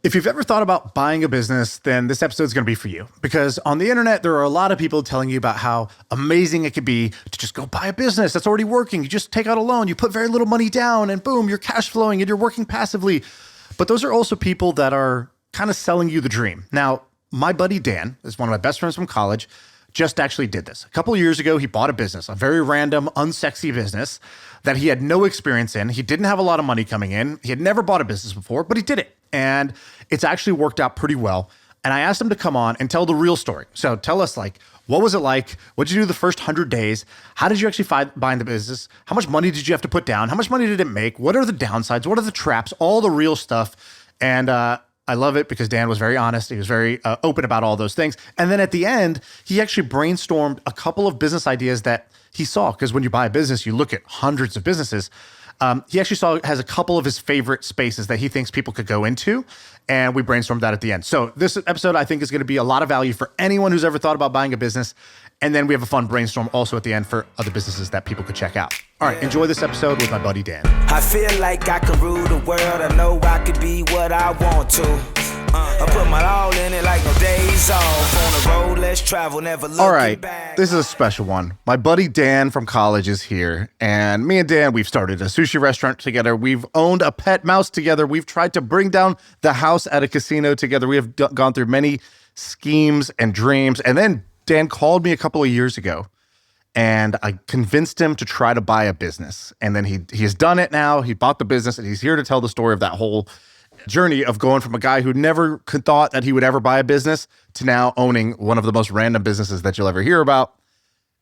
If you've ever thought about buying a business, then this episode is going to be for you. Because on the internet, there are a lot of people telling you about how amazing it could be to just go buy a business that's already working. You just take out a loan, you put very little money down, and boom, you're cash flowing and you're working passively. But those are also people that are kind of selling you the dream. Now, my buddy Dan is one of my best friends from college, just actually did this. A couple of years ago, he bought a business, a very random, unsexy business that he had no experience in. He didn't have a lot of money coming in. He had never bought a business before, but he did it. And it's actually worked out pretty well. And I asked him to come on and tell the real story. So tell us, what was it like? What did you do the first 100 days? How did you actually buy the business? How much money did you have to put down? How much money did it make? What are the downsides? What are the traps? All the real stuff. And I love it because Dan was very honest. He was very open about all those things. And then at the end, he actually brainstormed a couple of business ideas that he saw. Because when you buy a business, you look at hundreds of businesses. He actually has a couple of his favorite spaces that he thinks people could go into. And we brainstormed that at the end. So this episode, I think, is going to be a lot of value for anyone who's ever thought about buying a business. And then we have a fun brainstorm also at the end for other businesses that people could check out. All right, enjoy this episode with my buddy Dan. I feel like I could rule the world. I know I could be what I want to. I put my all in it like no days off. On the road, let's travel, never looking back. All right, this is a special one. My buddy Dan from college is here. And me and Dan, we've started a sushi restaurant together. We've owned a pet mouse together. We've tried to bring down the house at a casino together. We have gone through many schemes and dreams. And then Dan called me a couple of years ago. And I convinced him to try to buy a business. And then he has done it now. He bought the business and he's here to tell the story of that whole journey of going from a guy who never thought that he would ever buy a business to now owning one of the most random businesses that you'll ever hear about.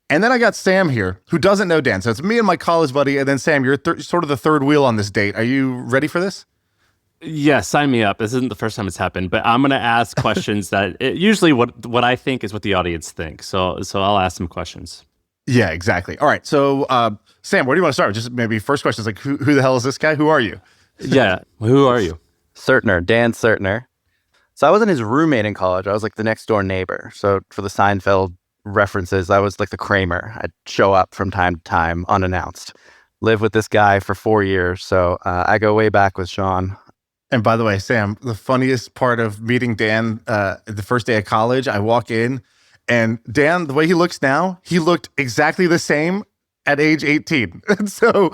And then I got Sam here, who doesn't know Dan. So it's me and my college buddy. And then Sam, you're sort of the third wheel on this date. Are you ready for this? Yeah, sign me up. This isn't the first time it's happened, but I'm going to ask questions that usually what I think is what the audience thinks. So I'll ask some questions. Yeah, exactly. All right. So, Sam, where do you want to start? Just maybe first question is who the hell is this guy? Who are you? Yeah. Who are you? Certaner, Dan Certaner. So I wasn't his roommate in college. I was like the next door neighbor. So for the Seinfeld references, I was like the Kramer. I'd show up from time to time unannounced. Lived with this guy for 4 years. So I go way back with Shaan. And by the way, Sam, the funniest part of meeting Dan the first day of college, I walk in and Dan, the way he looks now, he looked exactly the same at age 18. And so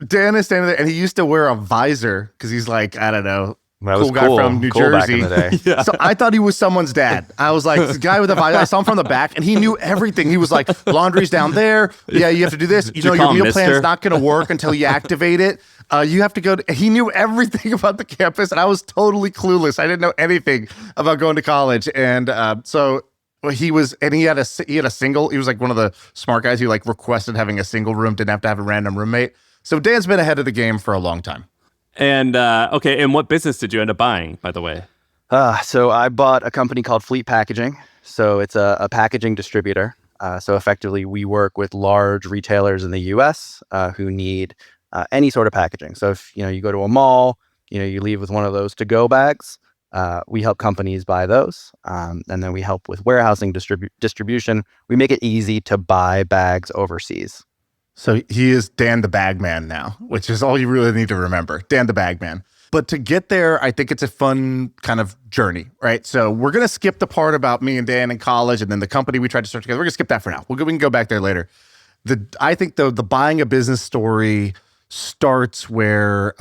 Dan is standing there and he used to wear a visor because he's like, I don't know, cool guy from New Jersey. Back in the day. Yeah. So I thought he was someone's dad. I was like, this guy with a visor, I saw him from the back and he knew everything. He was like, laundry's down there. Yeah, you have to do this. You know, your meal plan's not going to work until you activate it. You have to go he knew everything about the campus and I was totally clueless. I didn't know anything about going to college. And he was like one of the smart guys who like requested having a single room, didn't have to have a random roommate. So Dan's been ahead of the game for a long time. And okay, and what business did you end up buying, by the way? So I bought a company called Fleet Packaging. So it's a packaging distributor. So effectively, we work with large retailers in the U.S. Who need any sort of packaging. So if you go to a mall, you leave with one of those to-go bags. We help companies buy those, and then we help with warehousing distribution. We make it easy to buy bags overseas. So he is Dan the Bagman now, which is all you really need to remember, Dan the Bagman. But to get there, I think it's a fun kind of journey, right? So we're going to skip the part about me and Dan in college and then the company we tried to start together. We're going to skip that for now. We can go back there later. I think the buying a business story starts where,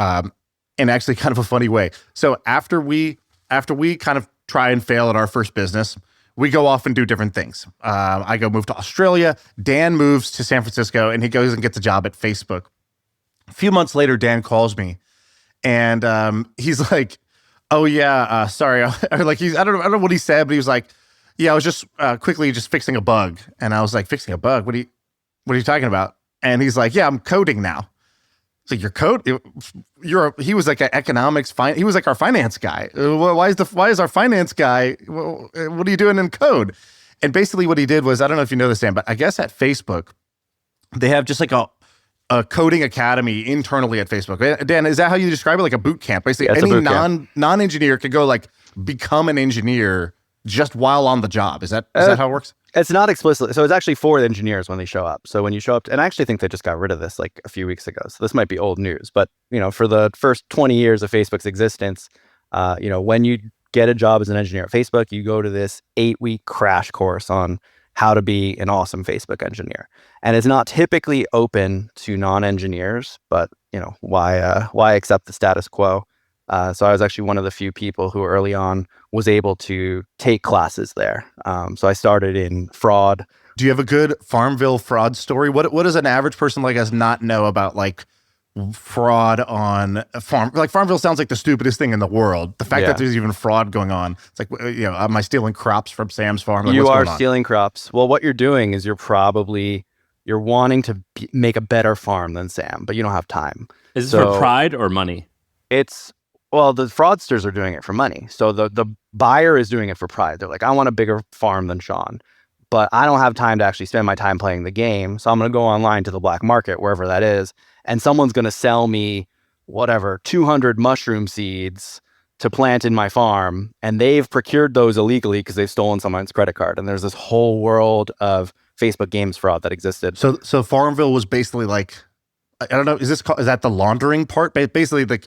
in actually kind of a funny way. So after we kind of try and fail at our first business, we go off and do different things. I go move to Australia. Dan moves to San Francisco, and he goes and gets a job at Facebook. A few months later, Dan calls me, and he's like, "Oh yeah, sorry." I don't know what he said, but he was like, "Yeah, I was just quickly just fixing a bug." And I was like, "Fixing a bug? What are you talking about?" And he's like, "Yeah, I'm coding now." So your code, he was like an economics, he was like our finance guy. Why is our finance guy, what are you doing in code? And basically what he did was, I don't know if you know this, Dan, but I guess at Facebook, they have just like a coding academy internally at Facebook. Dan, is that how you describe it? Like a boot camp? Basically, yeah, any non-engineer could go like become an engineer just while on the job. Is that how it works? It's not explicitly. So it's actually for engineers when they show up. So when you show up, and I actually think they just got rid of this like a few weeks ago. So this might be old news, but for the first 20 years of Facebook's existence, when you get a job as an engineer at Facebook, you go to this 8-week crash course on how to be an awesome Facebook engineer. And it's not typically open to non-engineers, but why accept the status quo? So I was actually one of the few people who early on was able to take classes there. So I started in fraud. Do you have a good Farmville fraud story? What does an average person like us not know about like fraud on a farm? Like Farmville sounds like the stupidest thing in the world. The fact that there's even fraud going on. It's like, am I stealing crops from Sam's farm? Like, you what's are going on? stealing crops. Well, what you're doing is you're wanting to make a better farm than Sam, but you don't have time. Is this for pride or money? Well, the fraudsters are doing it for money. So the buyer is doing it for pride. They're like, I want a bigger farm than Shaan, but I don't have time to actually spend my time playing the game. So I'm going to go online to the black market, wherever that is, and someone's going to sell me 200 mushroom seeds to plant in my farm. And they've procured those illegally because they've stolen someone's credit card. And there's this whole world of Facebook games fraud that existed. So Farmville was basically like, I don't know, is that the laundering part? Basically, the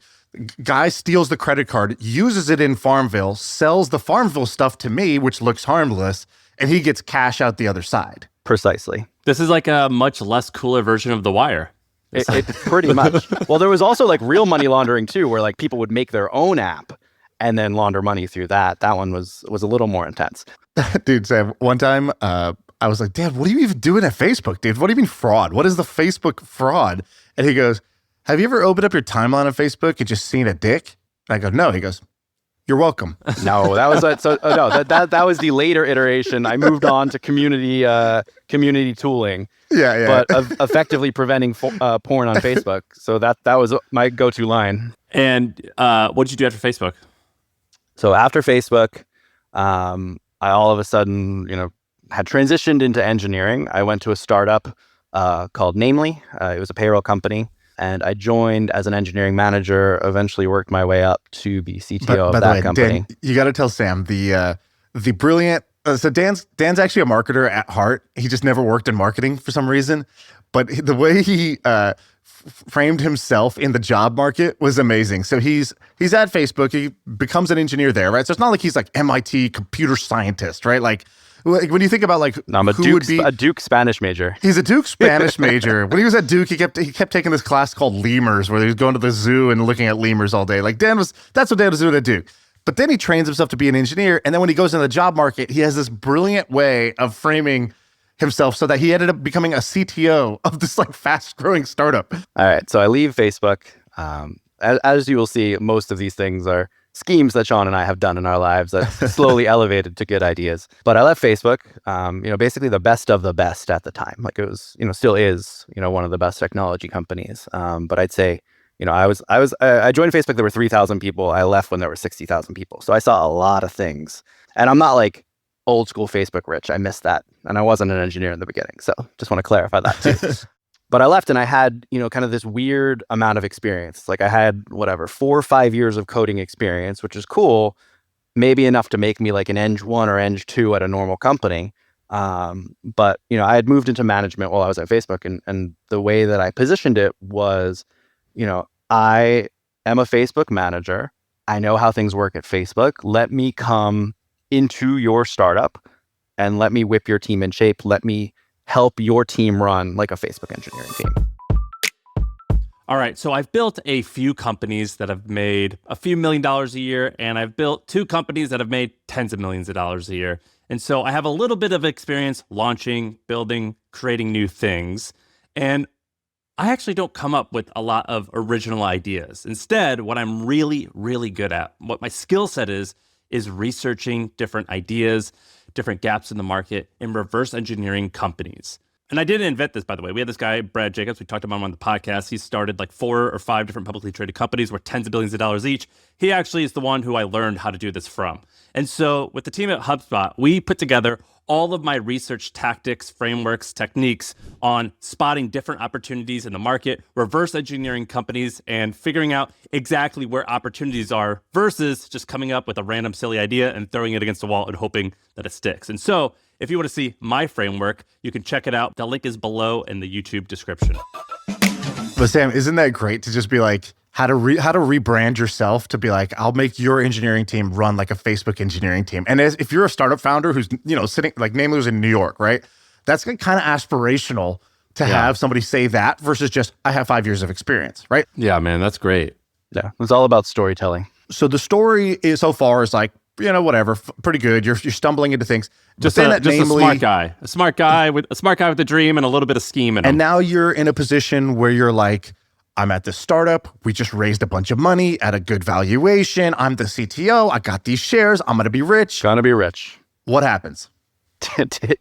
guy steals the credit card, uses it in Farmville, sells the Farmville stuff to me, which looks harmless, and he gets cash out the other side. Precisely. This is like a much less cooler version of The Wire. It pretty much. Well, there was also like real money laundering too, where like people would make their own app and then launder money through that. That one was a little more intense. Dude, Sam, one time I was like, Dad, what are you even doing at Facebook, dude? What do you mean fraud? What is the Facebook fraud? And he goes, have you ever opened up your timeline on Facebook and just seen a dick? And I go, no. He goes, you're welcome. No, that was that was the later iteration. I moved on to community tooling. Yeah. But effectively preventing porn on Facebook. So that was my go-to line. And what did you do after Facebook? So after Facebook, I all of a sudden, had transitioned into engineering. I went to a startup called Namely. It was a payroll company. And I joined as an engineering manager, eventually worked my way up to be CTO of that company. Dan, you got to tell Sam the brilliant. So Dan's actually a marketer at heart. He just never worked in marketing for some reason. But the way he framed himself in the job market was amazing. So he's at Facebook. He becomes an engineer there, right? So it's not like he's like MIT computer scientist, right? Like when you think about like I'm a Duke Spanish major. He's a Duke Spanish major. When he was at Duke, he kept taking this class called lemurs, where he was going to the zoo and looking at lemurs all day. Like that's what Dan was doing at Duke. But then he trains himself to be an engineer, and then when he goes into the job market, he has this brilliant way of framing himself so that he ended up becoming a CTO of this like fast-growing startup. All right, so I leave Facebook. As you will see, most of these things are schemes that Shaan and I have done in our lives that slowly elevated to good ideas. But I left Facebook, basically the best of the best at the time. Like it was, still is, one of the best technology companies. But I'd say, I joined Facebook, there were 3,000 people. I left when there were 60,000 people. So I saw a lot of things. And I'm not like old school Facebook rich. I missed that. And I wasn't an engineer in the beginning. So just want to clarify that too. But I left and I had, kind of this weird amount of experience. Like I had 4 or 5 years of coding experience, which is cool, maybe enough to make me like an Eng 1 or Eng 2 at a normal company. But, I had moved into management while I was at Facebook. And the way that I positioned it was, I am a Facebook manager. I know how things work at Facebook. Let me come into your startup and let me whip your team in shape. Let me help your team run like a Facebook engineering team. All right, so I've built a few companies that have made a few $1 million a year, and I've built 2 companies that have made tens of millions of dollars a year. And so I have a little bit of experience launching, building, creating new things. And I actually don't come up with a lot of original ideas. Instead, what I'm really, really good at, what my skill set is researching different ideas, different gaps in the market, and reverse engineering companies. And I didn't invent this, by the way. We had this guy, Brad Jacobs. We talked about him on the podcast. He started like 4 or 5 different publicly traded companies worth tens of billions of dollars each. He actually is the one who I learned how to do this from. And so with the team at HubSpot, we put together all of my research tactics, frameworks, techniques on spotting different opportunities in the market, reverse engineering companies, and figuring out exactly where opportunities are versus just coming up with a random silly idea and throwing it against a wall and hoping that it sticks. And so if you want to see my framework, you can check it out. The link is below in the YouTube description. But Sam, isn't that great to just be like, how to rebrand yourself to be like, I'll make your engineering team run like a Facebook engineering team. And if you're a startup founder who's, sitting like namely who's in New York, right? That's kind of aspirational to have somebody say that versus just, I have 5 years of experience, right? Yeah, man, that's great. Yeah, it's all about storytelling. So the story is so far is like, whatever, pretty good. You're stumbling into things. Just a smart guy, a smart guy with a dream and a little bit of scheme in him. And now you're in a position where you're like, I'm at this startup. We just raised a bunch of money at a good valuation. I'm the CTO. I got these shares. I'm going to be rich. Gonna be rich. What happens?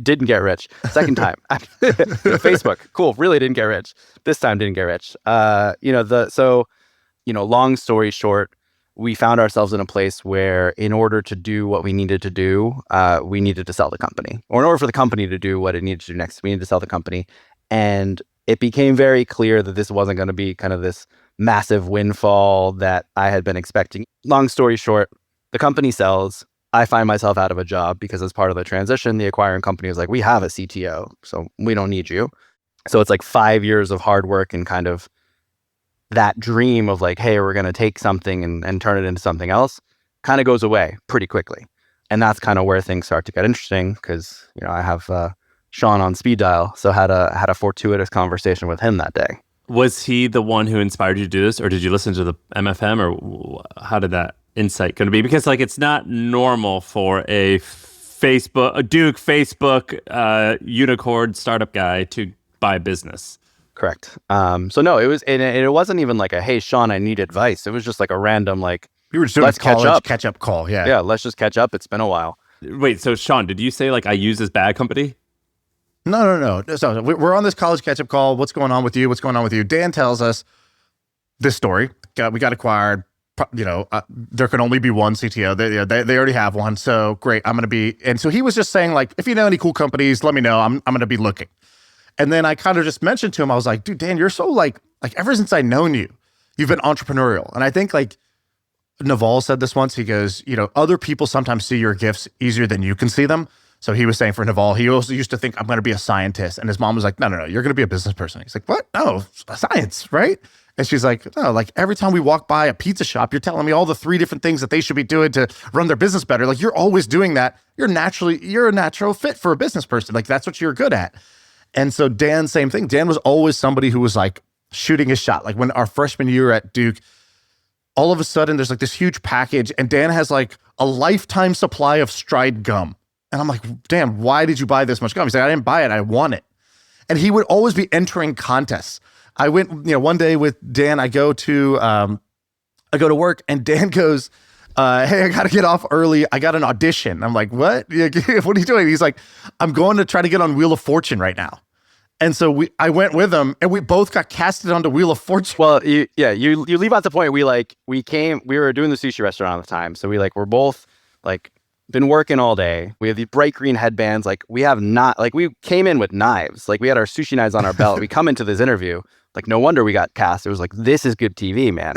Didn't get rich. Second time. Facebook. Cool. Really didn't get rich. This time didn't get rich. Long story short, we found ourselves in a place where in order to do what we needed to do, we needed to sell the company. Or in order for the company to do what it needed to do next, we needed to sell the company. And it became very clear that this wasn't going to be kind of this massive windfall that I had been expecting. Long story short, the company sells. I find myself out of a job because as part of the transition, the acquiring company was like, we have a CTO, so we don't need you. So it's like 5 years of hard work and kind of that dream of like, hey, we're going to take something and turn it into something else kind of goes away pretty quickly. And that's kind of where things start to get interesting because, I have Shaan on speed dial. So had a fortuitous conversation with him that day. Was he the one who inspired you to do this, or did you listen to the MFM, or how did that insight going to be? Because like it's not normal for a Duke Facebook unicorn startup guy to buy a business. Correct. So no, it wasn't even like a, hey, Shaan, I need advice. It was just like a random like, we were just doing let's catch up call. Yeah. Yeah. Let's just catch up. It's been a while. Wait, so Shaan, did you say like I use this bad company? No. So we're on this college catch-up call. What's going on with you? Dan tells us this story. We got acquired. There can only be one CTO. They already have one. So great. I'm going to be. And so he was just saying like, if you know any cool companies, let me know. I'm going to be looking. And then I kind of just mentioned to him, I was like, dude, Dan, you're so like ever since I've known you, you've been entrepreneurial. And I think like Naval said this once. He goes, other people sometimes see your gifts easier than you can see them. So he was saying for Naval, he also used to think I'm going to be a scientist. And his mom was like, no, you're going to be a business person. He's like, what? No, science, right? And she's like, no, like every time we walk by a pizza shop, you're telling me all the 3 different things that they should be doing to run their business better. Like you're always doing that. You're a natural fit for a business person. Like that's what you're good at. And so Dan, same thing. Dan was always somebody who was like shooting his shot. Like when our freshman year at Duke, all of a sudden there's like this huge package and Dan has like a lifetime supply of Stride gum. And I'm like, Dan, why did you buy this much gum? He's like, I didn't buy it. I won it. And he would always be entering contests. I went, one day with Dan, I go to work and Dan goes, hey, I got to get off early. I got an audition. I'm like, what? What are you doing? He's like, I'm going to try to get on Wheel of Fortune right now. And so I went with him and we both got casted onto Wheel of Fortune. Well, you leave out the point. We were doing the sushi restaurant at the time. So we're both like been working all day. We have these bright green headbands. Like we came in with knives. Like we had our sushi knives on our belt. We come into this interview. Like no wonder we got cast. It was like, this is good TV, man.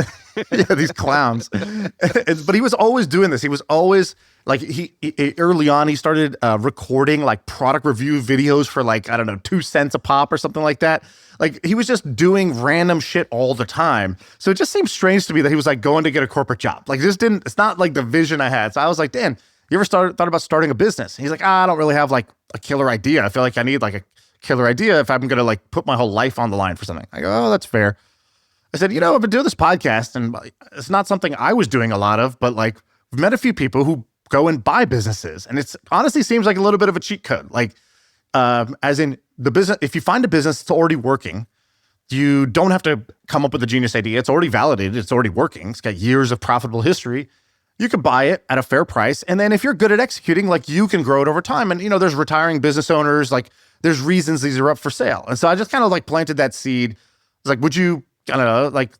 Yeah, these clowns. But he was always doing this. He was always like, he early on, he started recording like product review videos for like, I don't know, 2 cents a pop or something like that. Like he was just doing random shit all the time. So it just seemed strange to me that he was like going to get a corporate job. Like it's not like the vision I had. So I was like, Dan, you ever thought about starting a business? And he's like, I don't really have like a killer idea. I feel like I need like a killer idea if I'm going to like put my whole life on the line for something. I go, oh, that's fair. I said, I've been doing this podcast and it's not something I was doing a lot of, but like we've met a few people who go and buy businesses. And it's honestly seems like a little bit of a cheat code. Like, as in the business, if you find a business that's already working, you don't have to come up with a genius idea. It's already validated. It's already working. It's got years of profitable history. You can buy it at a fair price. And then if you're good at executing, like you can grow it over time. And, there's retiring business owners, like there's reasons these are up for sale. And so I just kind of like planted that seed. I was like, would you, I don't know, like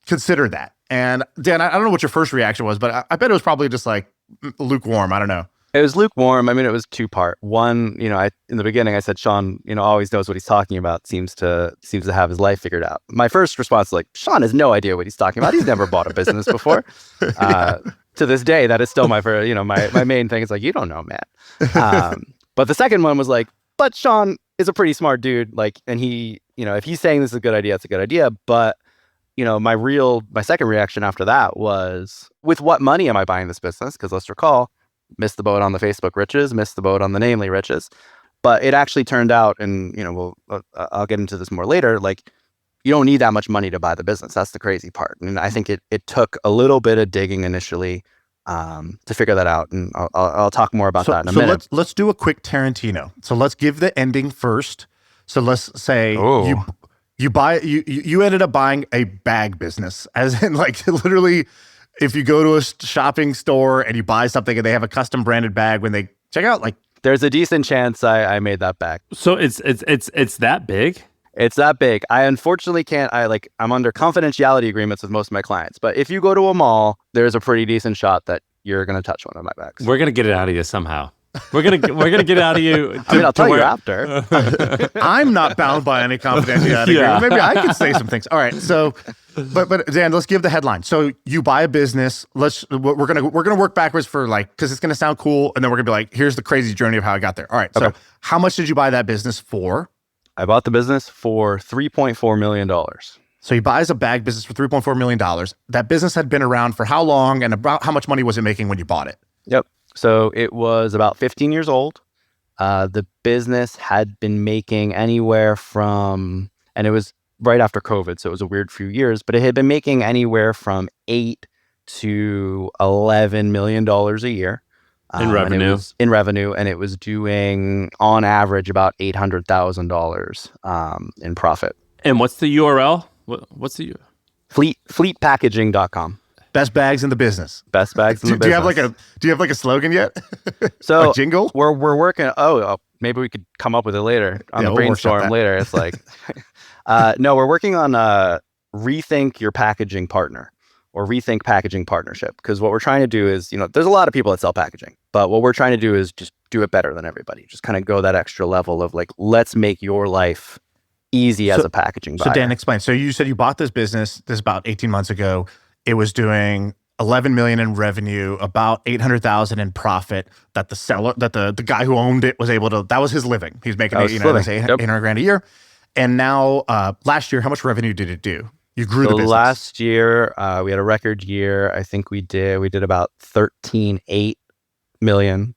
consider that? And Dan, I don't know what your first reaction was, but I bet it was probably just like lukewarm. I don't know. It was lukewarm. I mean, it was 2-part. One, in the beginning, I said, Shaan, always knows what he's talking about. Seems to have his life figured out. My first response was like, Shaan has no idea what he's talking about. He's never bought a business before. To this day, that is still my main thing. It's like, you don't know, Matt. But the second one was like, but Shaan is a pretty smart dude. Like, and he, if he's saying this is a good idea, it's a good idea. But my second reaction after that was, with what money am I buying this business? Because let's recall, missed the boat on the Facebook riches, missed the boat on the namely riches. But it actually turned out, and I'll get into this more later, like, you don't need that much money to buy the business. That's the crazy part. And I think it took a little bit of digging initially to figure that out. And I'll talk more about that in a minute. Let's do a quick Tarantino. So let's give the ending first. So let's say you ended up buying a bag business, as in, like, literally, if you go to a shopping store and you buy something and they have a custom branded bag, when they check out, like, there's a decent chance I made that bag. So it's that big? It's that big. I unfortunately can't. I'm under confidentiality agreements with most of my clients. But if you go to a mall, there's a pretty decent shot that you're gonna touch one of my bags. We're gonna get it out of you somehow. We're gonna get it out of you. I'll tell you after. I'm not bound by any confidentiality agreement. Maybe I can say some things. All right. So, but Dan, let's give the headline. So you buy a business. We're gonna work backwards for, like, because it's gonna sound cool, and then we're gonna be like, here's the crazy journey of how I got there. All right. So how much did you buy that business for? I bought the business for $3.4 million. So he buys a bag business for $3.4 million. That business had been around for how long, and about how much money was it making when you bought it? Yep. So it was about 15 years old. The business had been making anywhere from, and it was right after COVID, so it was a weird few years, but it had been making anywhere from $8 to $11 million a year. In revenue. And it was doing, on average, about $800,000 in profit. And what's the URL? What's the Fleetpackaging.com. Best bags in the business. Best bags in the business. Do you have like a slogan yet? So a jingle? We're working. Maybe we could come up with it later on the brainstorm later. It's like, no, we're working on rethink your packaging partner, or rethink packaging partnership. Because what we're trying to do is, there's a lot of people that sell packaging, but what we're trying to do is just do it better than everybody. Just kind of go that extra level of, like, let's make your life easy as a packaging buyer. So Dan, explain. So you said you bought this business about 18 months ago. It was doing 11 million in revenue, about 800,000 in profit. That the seller, that the guy who owned it was able to. That was his living. He's making 800 grand a year. And now, last year, how much revenue did it do? You grew the business. Last year, we had a record year. I think we did about 13.8 million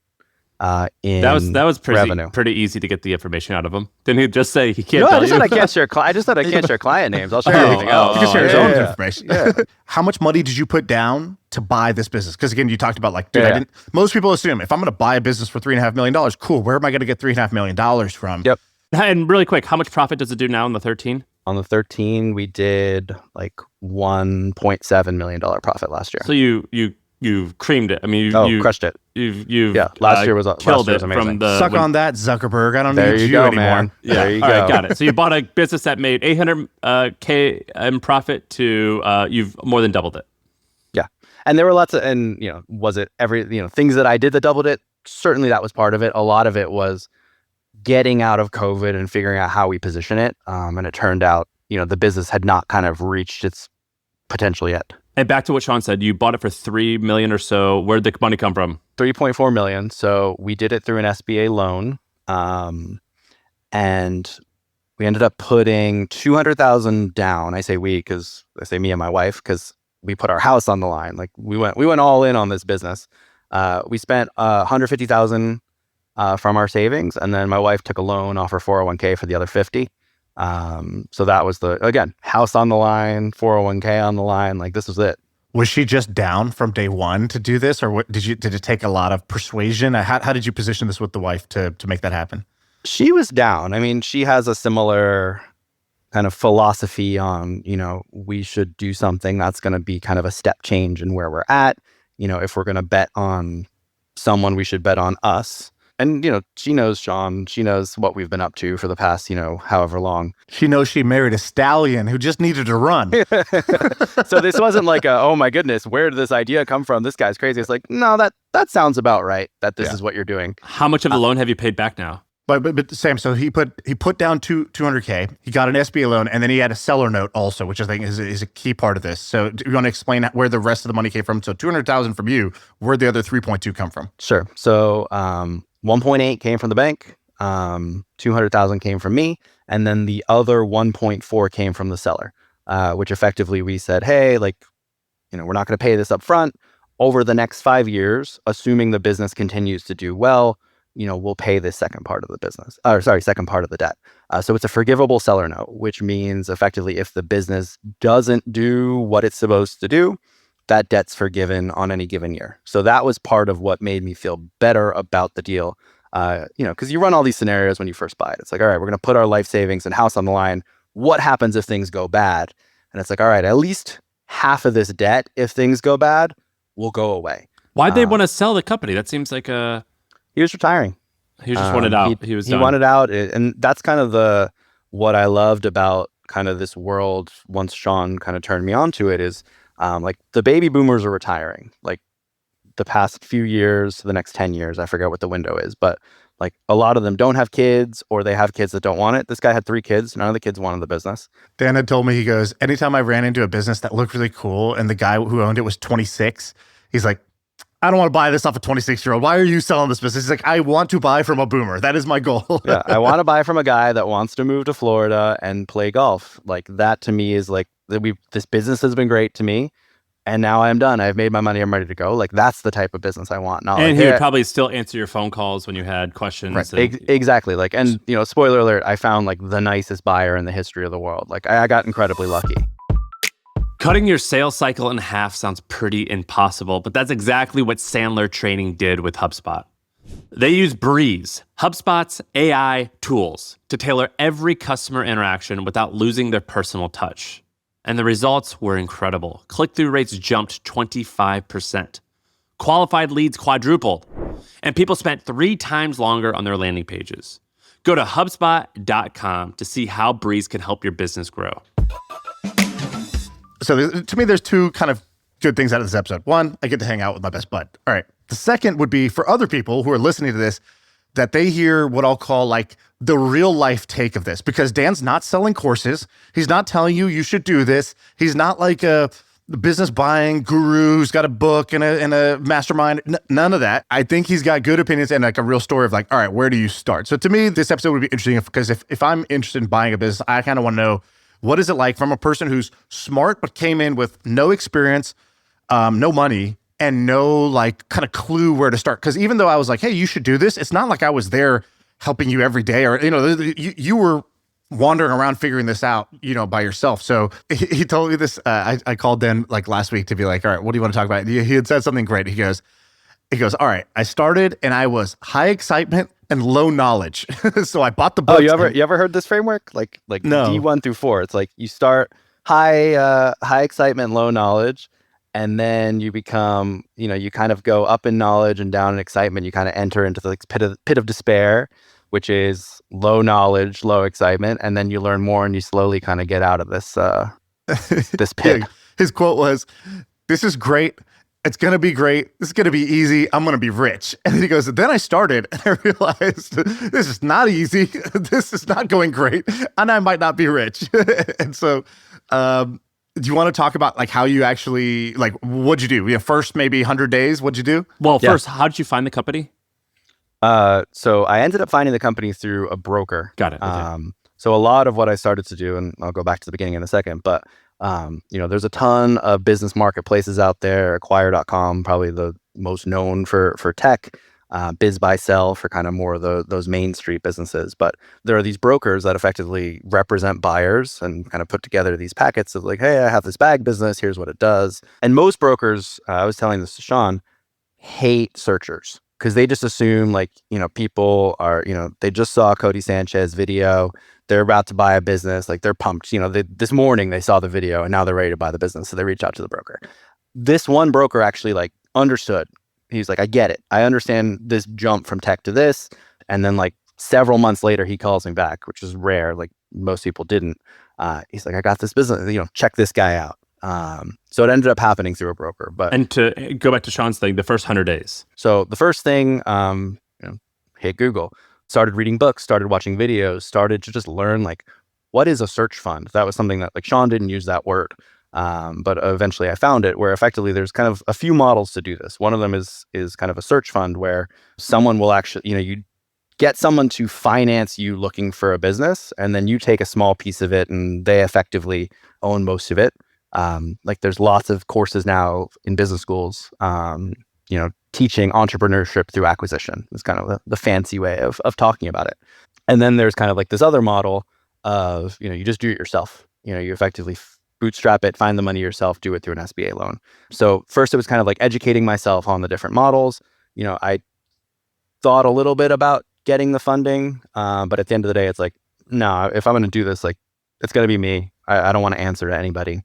in that was revenue. Pretty easy to get the information out of him. Didn't he just say he can't? No, tell I just you? said I can't share. I just said I can't share client names. I'll share anything else. You can share his own information. Yeah. How much money did you put down to buy this business? Because again, you talked about, like, dude, most people assume if I'm going to buy a business for $3.5 million, cool. Where am I going to get $3.5 million from? Yep. And really quick, how much profit does it do now on the 13? On the 13, we did like $1.7 million profit last year. So you creamed it. I mean, you crushed it. Last year was amazing. From Suck on that, Zuckerberg. I don't need you go, anymore. Man. Yeah, there you go. go. Right, got it. So you bought a business that made 800K in profit to you've more than doubled it. Yeah, and there were lots of, was it things that I did that doubled it? Certainly, that was part of it. A lot of it was getting out of COVID and figuring out how we position it. And it turned out, the business had not kind of reached its potential yet. And back to what Shaan said, you bought it for $3 million or so. Where'd the money come from? 3.4 million. So we did it through an SBA loan. And we ended up putting 200,000 down. I say we, because I say me and my wife, because we put our house on the line. Like, we went all in on this business. We spent 150,000 from our savings, and then my wife took a loan off her 401k for the other 50. So that was again, house on the line, 401k on the line. Like, this was it. Was she just down from day one to do this, or what? Did it take a lot of persuasion? How did you position this with the wife to make that happen? She was down. I mean, she has a similar kind of philosophy on, we should do something that's going to be kind of a step change in where we're at. If we're going to bet on someone, we should bet on us. And, she knows Shaan. She knows what we've been up to for the past, however long. She knows she married a stallion who just needed to run. So this wasn't like oh my goodness, where did this idea come from? This guy's crazy. It's like, no, that sounds about right, that this is what you're doing. How much of the loan have you paid back now? But Sam, so he put down 200K. He got an SBA loan, and then he had a seller note also, which I think is a key part of this. So do you want to explain where the rest of the money came from? So 200,000 from you. Where'd the other 3.2 come from? Sure. So 1.8 came from the bank. 200,000 came from me, and then the other 1.4 came from the seller. which effectively we said, hey, like, we're not going to pay this up front. Over the next 5 years, assuming the business continues to do well, we'll pay this second part of the business, second part of the debt. So it's a forgivable seller note, which means effectively if the business doesn't do what it's supposed to do, that debt's forgiven on any given year. So that was part of what made me feel better about the deal. Because you run all these scenarios when you first buy it. It's like, all right, we're going to put our life savings and house on the line. What happens if things go bad? And it's like, all right, at least half of this debt, if things go bad, will go away. Why'd they want to sell the company? That seems like he was retiring. He just wanted out. He wanted out. And that's kind of what I loved about kind of this world once Shaan kind of turned me on to it is like the baby boomers are retiring. Like the past few years, the next 10 years, I forget what the window is, but like a lot of them don't have kids or they have kids that don't want it. This guy had 3 kids. None of the kids wanted the business. Dan had told me, he goes, anytime I ran into a business that looked really cool and the guy who owned it was 26, he's like, I don't want to buy this off a 26-year-old. Why are you selling this business? He's like, I want to buy from a boomer. That is my goal. Yeah, I want to buy from a guy that wants to move to Florida and play golf. Like that to me is like, this business has been great to me. And now I'm done. I've made my money. I'm ready to go. Like that's the type of business I want. Not and like, he would probably still answer your phone calls when you had questions. Right. Exactly. Like, and spoiler alert, I found like the nicest buyer in the history of the world. Like I got incredibly lucky. Cutting your sales cycle in half sounds pretty impossible, but that's exactly what Sandler Training did with HubSpot. They use Breeze, HubSpot's AI tools, to tailor every customer interaction without losing their personal touch. And the results were incredible. Click-through rates jumped 25%. Qualified leads quadrupled. And people spent 3 times longer on their landing pages. Go to HubSpot.com to see how Breeze can help your business grow. So to me, there's 2 kind of good things out of this episode. 1, I get to hang out with my best bud. All right. The second would be for other people who are listening to this, that they hear what I'll call like the real life take of this, because Dan's not selling courses. He's not telling you should do this. He's not like a business buying guru who's got a book and a mastermind. None of that. I think he's got good opinions and like a real story of like, all right, where do you start? So to me, this episode would be interesting because if I'm interested in buying a business, I kind of want to know, what is it like from a person who's smart but came in with no experience, no money, and no like kind of clue where to start? Because even though I was like, hey, you should do this, it's not like I was there helping you every day, or you were wandering around figuring this out, by yourself. So he told me this. I called Dan like last week to be like, all right, what do you want to talk about? He had said something great. He goes, all right, I started and I was high excitement and low knowledge. So I bought the book. Oh, you ever heard this framework? Like no. D1 through 4. It's like you start high excitement, low knowledge. And then you become, you kind of go up in knowledge and down in excitement. You kind of enter into the pit of despair, which is low knowledge, low excitement. And then you learn more and you slowly kind of get out of this this pit. Yeah, his quote was, "This is great. It's going to be great. This is going to be easy. I'm going to be rich." And then he goes, then I started and I realized this is not easy. This is not going great. And I might not be rich. And so, do you want to talk about like how you actually, like, what'd you do? First maybe 100 days, what'd you do? Well, first, how did you find the company? So I ended up finding the company through a broker. Got it. Okay. So a lot of what I started to do, and I'll go back to the beginning in a second, but there's a ton of business marketplaces out there. Acquire.com, probably the most known for tech. Biz Buy Sell for kind of more of those main street businesses. But there are these brokers that effectively represent buyers and kind of put together these packets of like, hey, I have this bag business. Here's what it does. And most brokers, I was telling this to Shaan, hate searchers because they just assume like, people are, they just saw Cody Sanchez video. They're about to buy a business. Like they're pumped. This morning they saw the video and now they're ready to buy the business. So they reach out to the broker. This one broker actually like understood. He's like, I get it. I understand this jump from tech to this. And then like several months later, he calls me back, which is rare. Like most people didn't. He's like, I got this business, check this guy out. So it ended up happening through a broker. And to go back to Shaan's thing, the first 100 days. So the first thing, hit Google, started reading books, started watching videos, started to just learn like, what is a search fund? That was something that like Shaan didn't use that word. But eventually I found it where effectively there's kind of a few models to do this. One of them is kind of a search fund where someone will actually, you get someone to finance you looking for a business and then you take a small piece of it and they effectively own most of it. Like there's lots of courses now in business schools, teaching entrepreneurship through acquisition. It's kind of the fancy way of talking about it. And then there's kind of like this other model of, you just do it yourself. You effectively bootstrap it, find the money yourself, do it through an SBA loan. So first it was kind of like educating myself on the different models. I thought a little bit about getting the funding, but at the end of the day, it's like, no, if I'm going to do this, like, it's going to be me. I don't want to answer to anybody.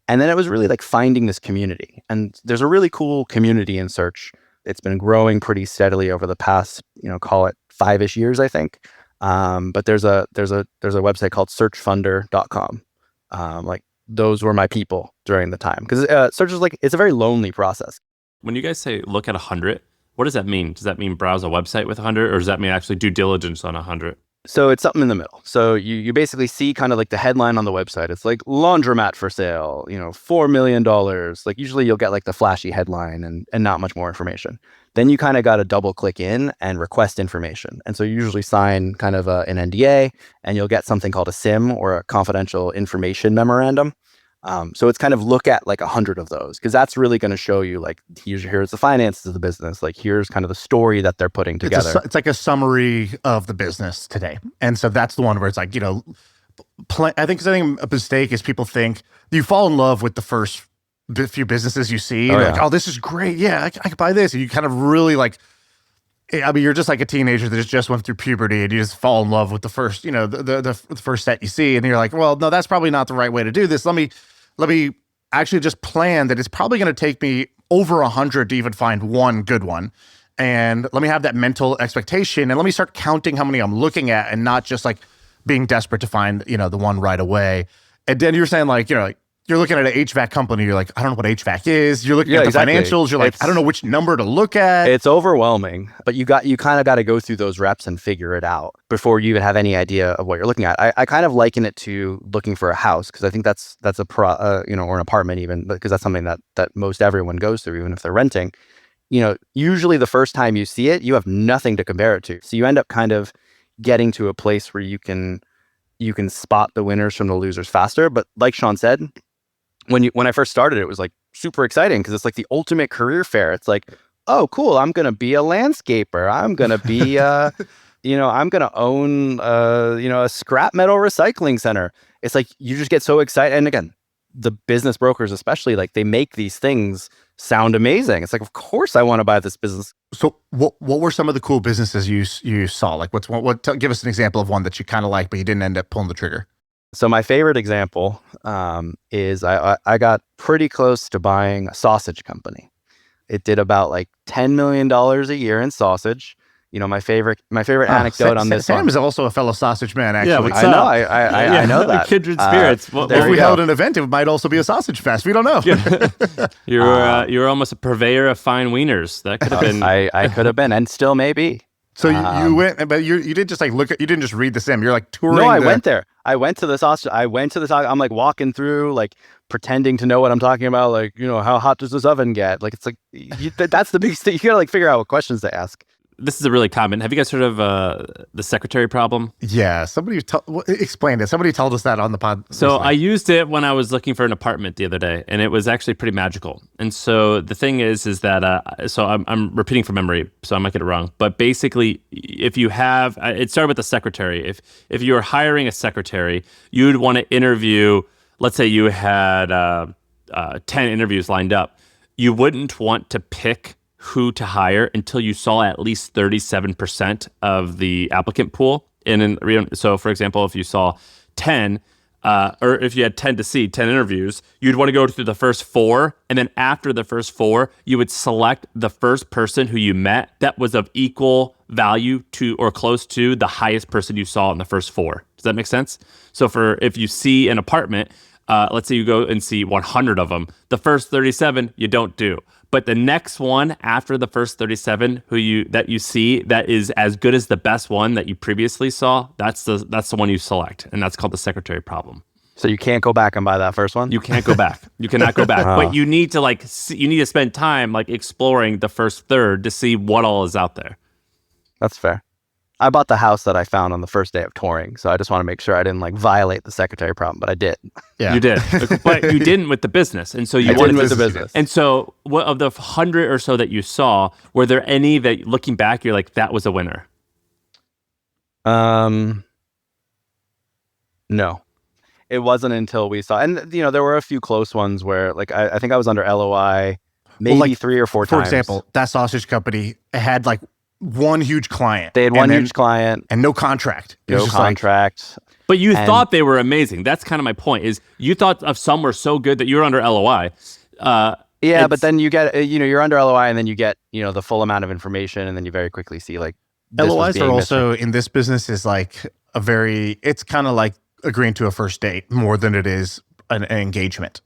And then it was really like finding this community. And there's a really cool community in search. It's been growing pretty steadily over the past, call it 5-ish years, I think. But there's a website called searchfunder.com. Like those were my people during the time, because search is like, it's a very lonely process. When you guys say look at 100, what does that mean? Does that mean browse a website with 100, or does that mean actually due diligence on 100? So it's something in the middle. So you basically see kind of like the headline on the website. It's like laundromat for sale, $4 million. Like usually you'll get like the flashy headline and not much more information. Then you kind of got to double click in and request information. And so you usually sign kind of an NDA, and you'll get something called a SIM, or a confidential information memorandum. So it's kind of look at like 100 of those, because that's really going to show you like, here's the finances of the business. Like here's kind of the story that they're putting together. It's like a summary of the business today. And so that's the one where it's like, I think a mistake is people think you fall in love with the first few businesses you see. Like, oh, this is great. Yeah, I could buy this. And you kind of really like, you're just like a teenager that just went through puberty, and you just fall in love with the first, the first set you see. And you're like, well, no, that's probably not the right way to do this. Let me actually just plan that it's probably going to take me over 100 to even find one good one. And let me have that mental expectation, and let me start counting how many I'm looking at, and not just like being desperate to find, the one right away. And then you're saying like, you're looking at an HVAC company. You're like, I don't know what HVAC is. You're looking at the financials. You're like, I don't know which number to look at. It's overwhelming, but you kind of got to go through those reps and figure it out before you even have any idea of what you're looking at. I kind of liken it to looking for a house, because I think that's or an apartment even, because that's something that most everyone goes through, even if they're renting. Usually the first time you see it, you have nothing to compare it to. So you end up kind of getting to a place where you can spot the winners from the losers faster. But like Shaan said, when I first started, it was like super exciting, because it's like the ultimate career fair. It's like, oh, cool, I'm going to be a landscaper. I'm going to be, I'm going to own, a scrap metal recycling center. It's like, you just get so excited. And again, the business brokers, especially, like they make these things sound amazing. It's like, of course I want to buy this business. So what were some of the cool businesses you saw? Like give us an example of one that you kind of like, but you didn't end up pulling the trigger. So my favorite example is I got pretty close to buying a sausage company. It did about like $10 million a year in sausage. My favorite anecdote on this Sam one. is also a fellow sausage man, actually. Yeah, what's I know. up? I know that. Kindred spirits. If we held an event, it might also be a sausage fest. We don't know. You're almost a purveyor of fine wieners. That could have been. I could have been, and still may be. So you went, but you didn't just like you didn't just read the sim. You're like touring. No, I went there. I went to the sausage. I'm like walking through, like pretending to know what I'm talking about. Like, how hot does this oven get? Like, it's like, that's the biggest thing. You gotta like figure out what questions to ask. This is a really common. Have you guys heard of the secretary problem? Yeah, somebody explained it. Somebody told us that on the pod. So recently. I used it when I was looking for an apartment the other day, and it was actually pretty magical. And so the thing is that so I'm repeating from memory, so I might get it wrong. But basically, if you have, it started with the secretary. If you were hiring a secretary, you'd want to interview. Let's say you had 10 interviews lined up. You wouldn't want to pick who to hire until you saw at least 37% of the applicant pool. So, for example, if you saw 10, or if you had 10 to see 10 interviews, you'd want to go through the first 4, and then after the first 4, you would select the first person who you met that was of equal value to or close to the highest person you saw in the first 4. Does that make sense? So, if you see an apartment, let's say you go and see 100 of them, the first 37 you don't do. But the next one after the first 37 that you see that is as good as the best one that you previously saw, that's the one you select, and that's called the secretary problem. So you can't go back and buy that first one? You can't go back. You cannot go back. But you need to you need to spend time like exploring the first third to see what all is out there. That's fair. I bought the house that I found on the first day of touring. So I just want to make sure I didn't like violate the secretary problem, but I did. Yeah. You did, but you didn't with the business. And so you I wanted didn't with to- the business. And so what of the 100 or so that you saw, were there any that looking back, you're like, that was a winner? No. It wasn't until we saw, and you know, there were a few close ones where like I think I was under LOI maybe like, 3 or 4 For times. example, that sausage company had like one huge client. They had and one then- huge client, and no contract. It was no just like, contract. But you And- thought they were amazing. That's kind of my point, is you thought of some were so good that you were under LOI. Yeah, It's- but then you get, you know, you're under LOI and then you get, you know, the full amount of information and then you very quickly see like this was LOIs being are also in this business is like it's kind of like agreeing to a first date more than it is an engagement.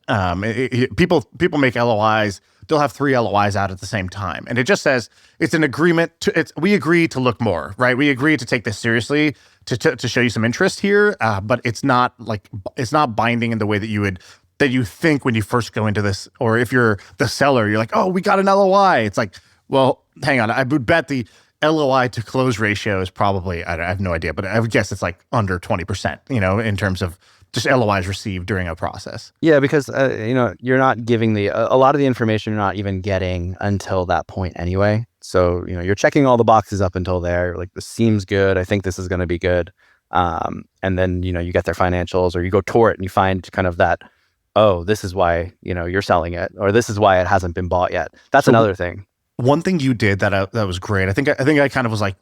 People make LOIs. They'll have 3 LOIs out at the same time, and it just says it's an agreement. We agree to look more, right? We agree to take this seriously, to show you some interest here, but it's not binding in the way that you think when you first go into this, or if you're the seller, you're like, oh, we got an LOI. It's like, well, hang on, I would bet the LOI to close ratio is probably, I have no idea, but I would guess it's like under 20%, you know, in terms of just LOIs received during a process. Yeah, because you know, you're not giving a lot of the information you're not even getting until that point anyway. So, you know, you're checking all the boxes up until there. Like, this seems good. I think this is going to be good. And then, you know, you get their financials or you go tour it and you find kind of that, oh, this is why, you know, you're selling it, or this is why it hasn't been bought yet. That's So- another thing. One thing you did that was great. I think I kind of was like,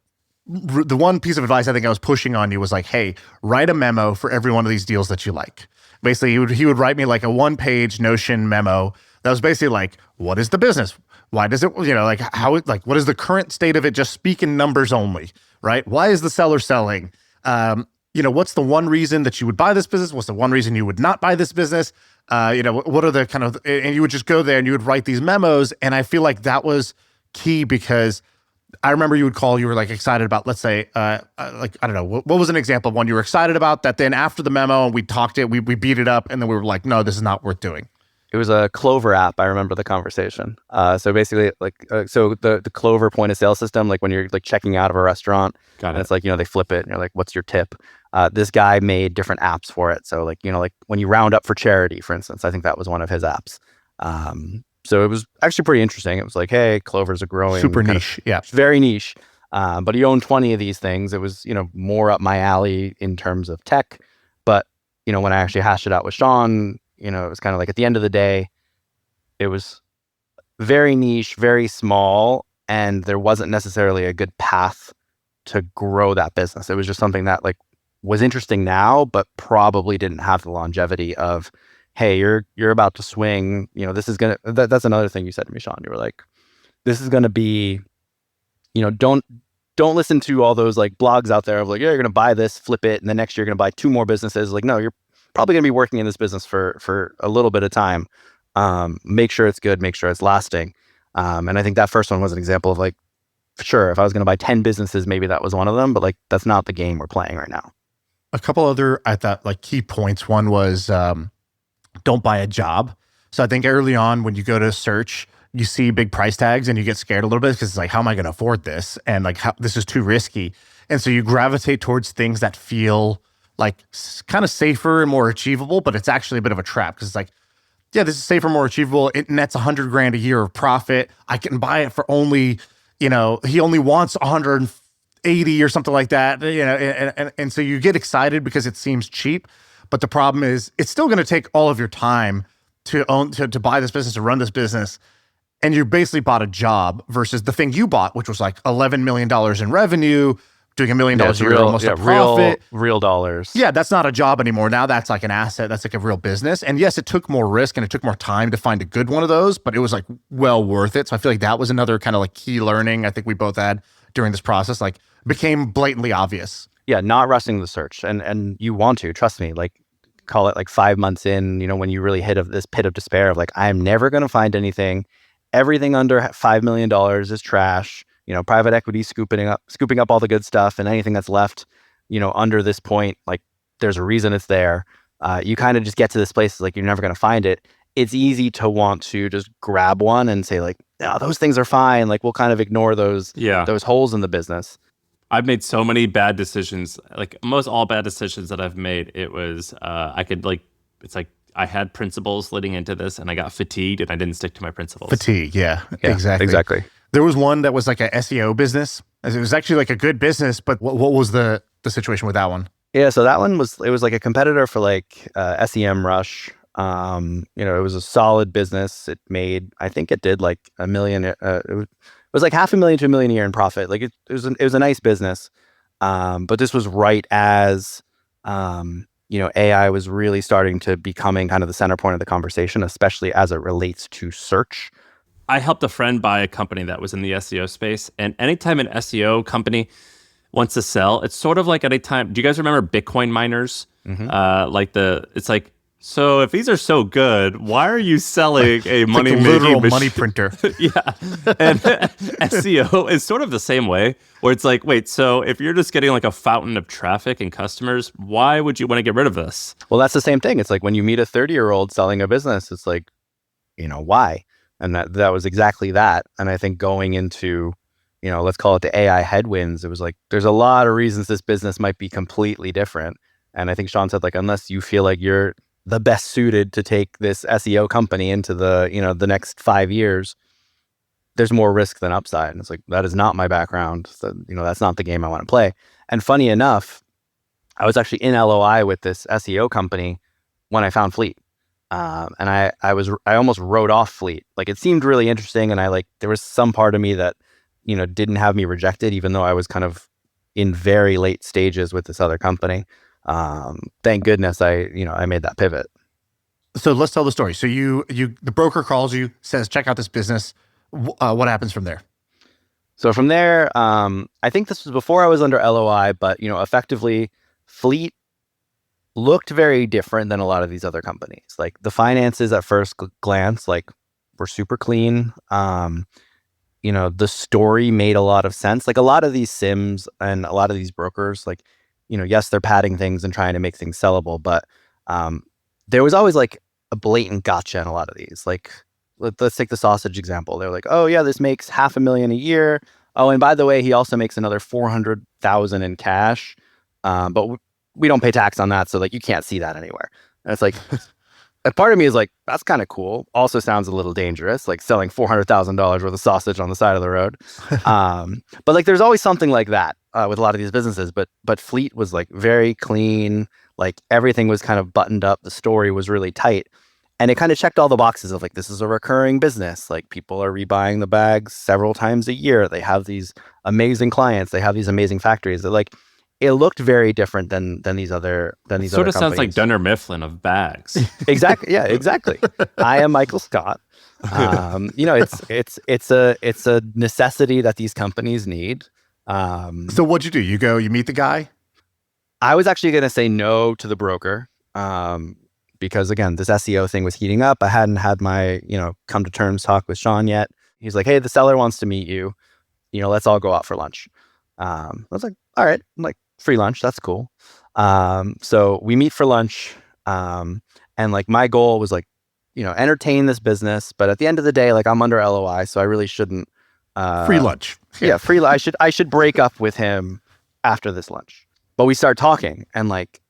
the one piece of advice I think I was pushing on you was like, hey, write a memo for every one of these deals that you like. Basically, he would write me like a 1-page Notion memo that was basically like, what is the business? Why does it, you know, like how it, like, what is the current state of it? Just speak in numbers only, right? Why is the seller selling? You know, what's the one reason that you would buy this business? What's the one reason you would not buy this business? You know, what are the kind of, and you would just go there and you would write these memos. And I feel like that was key, because I remember you would call, you were like excited about, let's say, like, I don't know, what was an example of one you were excited about that then after the memo and we talked it, we beat it up, and then we were like, no, this is not worth doing. It was a Clover app. I remember the conversation. So basically, like, so the Clover point of sale system, like when you're like checking out of a restaurant, Got and it. it's like, you know, they flip it and you're like, what's your tip? This guy made different apps for it. So like, you know, like when you round up for charity, for instance, I think that was one of his apps. So it was actually pretty interesting. It was like, hey, Clover's a growing Super kind of- niche. Yeah. very niche. But he owned 20 of these things. It was, you know, more up my alley in terms of tech. But, you know, when I actually hashed it out with Shaan, you know, it was kind of like at the end of the day, it was very niche, very small, and there wasn't necessarily a good path to grow that business. It was just something that like was interesting now, but probably didn't have the longevity of, hey, you're about to swing, you know, this is gonna, that's another thing you said to me, Shaan. You were like, this is gonna be, you know, don't listen to all those like blogs out there of like, yeah, you're gonna buy this, flip it, and the next year you're gonna buy 2 more businesses. Like, no, you're probably gonna be working in this business for a little bit of time. Make sure it's good, make sure it's lasting. And I think that first one was an example of like, sure, if I was gonna buy 10 businesses, maybe that was one of them, but like that's not the game we're playing right now. A couple other, I thought, like key points. One was don't buy a job. So I think early on when you go to search, you see big price tags and you get scared a little bit because it's like, how am I going to afford this? And like, this is too risky. And so you gravitate towards things that feel like kind of safer and more achievable, but it's actually a bit of a trap because it's like, yeah, this is safer, more achievable. It nets $100,000 a year of profit. I can buy it for only, you know, he only wants 180 or something like that, you know, and so you get excited because it seems cheap. But the problem is it's still going to take all of your time to buy this business, to run this business. And you basically bought a job versus the thing you bought, which was like $11 million in revenue, doing $1 million a year, almost a profit. Real dollars. Yeah, that's not a job anymore. Now that's like an asset. That's like a real business. And yes, it took more risk and it took more time to find a good one of those, but it was like well worth it. So I feel like that was another kind of like key learning I think we both had during this process, like became blatantly obvious. Yeah, not rushing the search. And you want to, trust me, like call it like 5 months in, you know, when you really hit this pit of despair of like, I'm never going to find anything. Everything under $5 million is trash. You know, private equity scooping up all the good stuff, and anything that's left, you know, under this point, like there's a reason it's there. You kind of just get to this place like you're never going to find it. It's easy to want to just grab one and say like, no, those things are fine. Like we'll kind of ignore those holes in the business. I've made so many bad decisions. Like most all bad decisions that I've made, it was it's like I had principles leading into this, and I got fatigued, and I didn't stick to my principles. Fatigue, yeah, Yeah, exactly. There was one that was like a SEO business. It was actually like a good business, but what was the situation with that one? Yeah, so that one was like a competitor for like SEMrush. It was a solid business. It made, I think it did like $1 million. It was like $500,000 to $1 million a year in profit. Like it was a nice business. But this was right as AI was really starting to becoming kind of the center point of the conversation, especially as it relates to search. I helped a friend buy a company that was in the SEO space, and anytime an SEO company wants to sell, it's sort of like anytime. Do you guys remember Bitcoin miners? It's like, so if these are so good, why are you selling a money like literal money printer? Yeah, and SEO is sort of the same way, where it's like, wait, so if you're just getting like a fountain of traffic and customers, why would you want to get rid of this? Well, that's the same thing. It's like when you meet a 30-year-old selling a business, it's like, why? And that was exactly that. And I think going into, let's call it the AI headwinds, it was like, there's a lot of reasons this business might be completely different. And I think Shaan said, like, unless you feel like you're the best suited to take this SEO company into the next 5 years, there's more risk than upside. And it's like, that is not my background. So, that's not the game I want to play. And funny enough, I was actually in LOI with this SEO company when I found Fleet. And I almost wrote off Fleet. Like it seemed really interesting. And there was some part of me that, didn't have me rejected, even though I was kind of in very late stages with this other company. Thank goodness I made that pivot. So let's tell the story. So the broker calls you, says, check out this business. What happens from there? So from there, I think this was before I was under LOI, but, effectively Fleet looked very different than a lot of these other companies. Like the finances at first glance, like were super clean. The story made a lot of sense. Like a lot of these sims and a lot of these brokers, like, yes, they're padding things and trying to make things sellable, but there was always like a blatant gotcha in a lot of these. Like let's take the sausage example. They're like, oh yeah, this makes $500,000 a year. Oh, and by the way, he also makes another $400,000 in cash. But we don't pay tax on that, so like you can't see that anywhere. And it's like, a part of me is like, that's kind of cool. Also sounds a little dangerous, like selling $400,000 worth of sausage on the side of the road. But like, there's always something like that with a lot of these businesses. But Fleet was like very clean. Like everything was kind of buttoned up. The story was really tight, and it kind of checked all the boxes of like, this is a recurring business. Like people are rebuying the bags several times a year. They have these amazing clients. They have these amazing factories. That like, it looked very different than these other companies. Sort of sounds like Dunder Mifflin of bags. Exactly. Yeah, exactly. I am Michael Scott. It's a necessity that these companies need. So what'd you do? You meet the guy? I was actually going to say no to the broker because again, this SEO thing was heating up. I hadn't had my come to terms talk with Shaan yet. He's like, hey, the seller wants to meet you. Let's all go out for lunch. I was like, all right. I'm like, free lunch, that's cool. So we meet for lunch, and like my goal was like, entertain this business, but at the end of the day, like I'm under LOI, so I really shouldn't free lunch. Yeah, free lunch. I should break up with him after this lunch. But we start talking and like,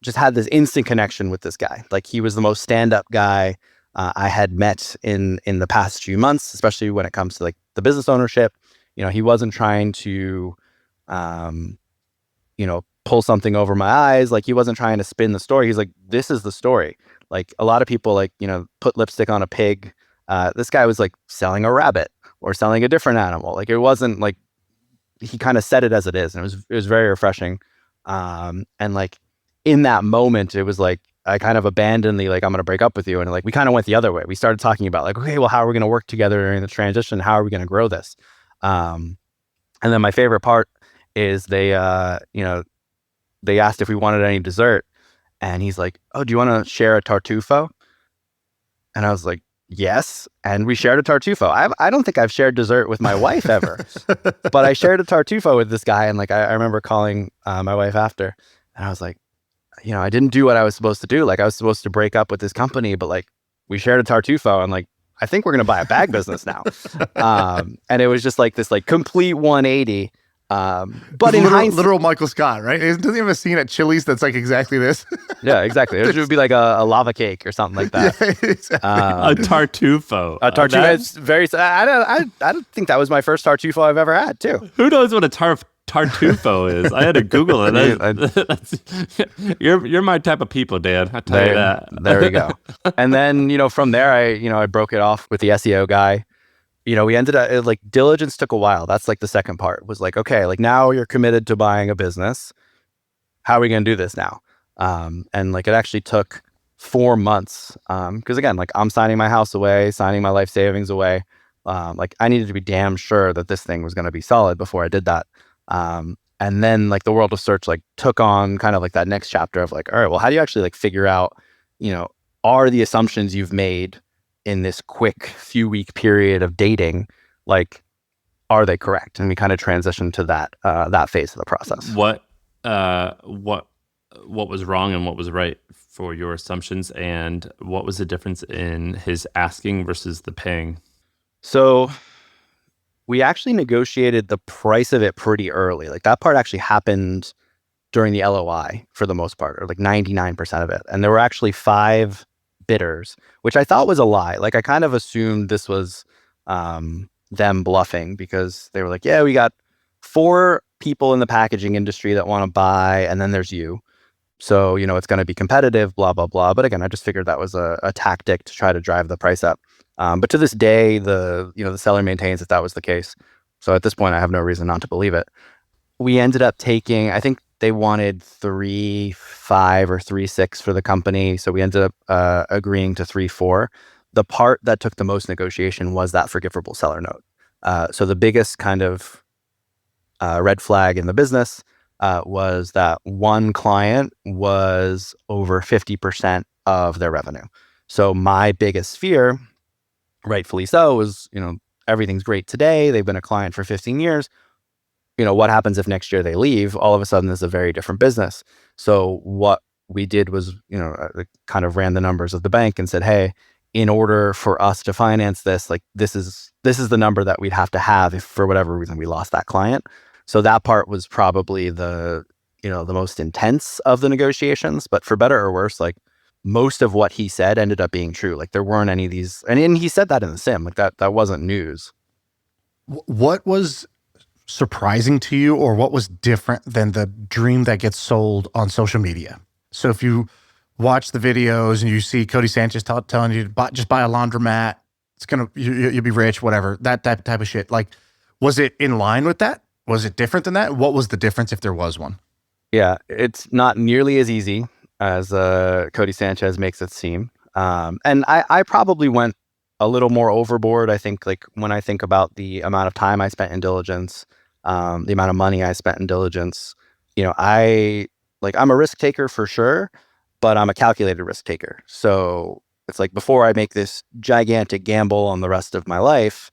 just had this instant connection with this guy. Like he was the most stand-up guy I had met in the past few months, especially when it comes to like the business ownership. He wasn't trying to pull something over my eyes. Like he wasn't trying to spin the story. He's like, this is the story. Like a lot of people like, put lipstick on a pig. This guy was like selling a rabbit or selling a different animal. Like it wasn't like, he kind of said it as it is. And it was very refreshing. And like in that moment, it was like, I kind of abandoned the, like, I'm going to break up with you. And like, we kind of went the other way. We started talking about like, okay, well, how are we going to work together during the transition? How are we going to grow this? And then my favorite part is they asked if we wanted any dessert, and he's like, oh, do you want to share a tartufo? And I was like, yes. And we shared a tartufo. I don't think I've shared dessert with my wife ever, but I shared a tartufo with this guy. And like, I remember calling my wife after, and I was like, I didn't do what I was supposed to do. Like I was supposed to break up with this company, but like we shared a tartufo, and like, I think we're going to buy a bag business now. And it was just like this like complete 180. But in hindsight, literal Michael Scott, right? Doesn't he have a scene at Chili's that's like exactly this? yeah, exactly. It would be like a lava cake or something like that. Yeah, exactly. A tartufo. A tartufo. It's very. I don't think that was my first tartufo I've ever had too. Who knows what a tartufo is? I had to Google it. You're my type of people, Dan. I tell you that. There we go. And then from there, I broke it off with the SEO guy. We ended up like diligence took a while. That's like the second part was like, okay, like now you're committed to buying a business. How are we going to do this now? And like it actually took 4 months. Because again, like I'm signing my house away, signing my life savings away. Like I needed to be damn sure that this thing was going to be solid before I did that. And then like the world of search like took on kind of like that next chapter of like, all right, well, how do you actually like figure out, are the assumptions you've made in this quick few week period of dating, like, are they correct? And we kind of transitioned to that phase of the process. What was wrong and what was right for your assumptions, and what was the difference in his asking versus the paying? So we actually negotiated the price of it pretty early. Like that part actually happened during the LOI for the most part, or like 99% of it. And there were actually 5 bidders, which I thought was a lie. Like I kind of assumed this was them bluffing because they were like, yeah, we got 4 people in the packaging industry that want to buy, and then there's you. So, it's going to be competitive, blah, blah, blah. But again, I just figured that was a tactic to try to drive the price up. But to this day, the seller maintains that was the case. So at this point, I have no reason not to believe it. We ended up taking, I think they wanted 3.5 or 3.6 for the company. So we ended up agreeing to 3.4. The part that took the most negotiation was that forgivable seller note. So the biggest kind of red flag in the business was that one client was over 50% of their revenue. So my biggest fear, rightfully so, was, everything's great today. They've been a client for 15 years. What happens if next year they leave? All of a sudden, it's a very different business. So what we did was, kind of ran the numbers of the bank and said, hey, in order for us to finance this, like this is the number that we'd have to have if for whatever reason we lost that client. So that part was probably the most intense of the negotiations. But for better or worse, like most of what he said ended up being true. Like there weren't any of these, and he said that in the sim, like that wasn't news. What was surprising to you, or what was different than the dream that gets sold on social media? So if you watch the videos and you see Cody Sanchez telling you to just buy a laundromat, you'll be rich, whatever, that type of shit. Like, was it in line with that? Was it different than that? What was the difference if there was one? Yeah, it's not nearly as easy as Cody Sanchez makes it seem. And I probably went a little more overboard. I think like when I think about the amount of time I spent in diligence, the amount of money I spent in diligence, I'm a risk taker for sure, but I'm a calculated risk taker. So it's like before I make this gigantic gamble on the rest of my life,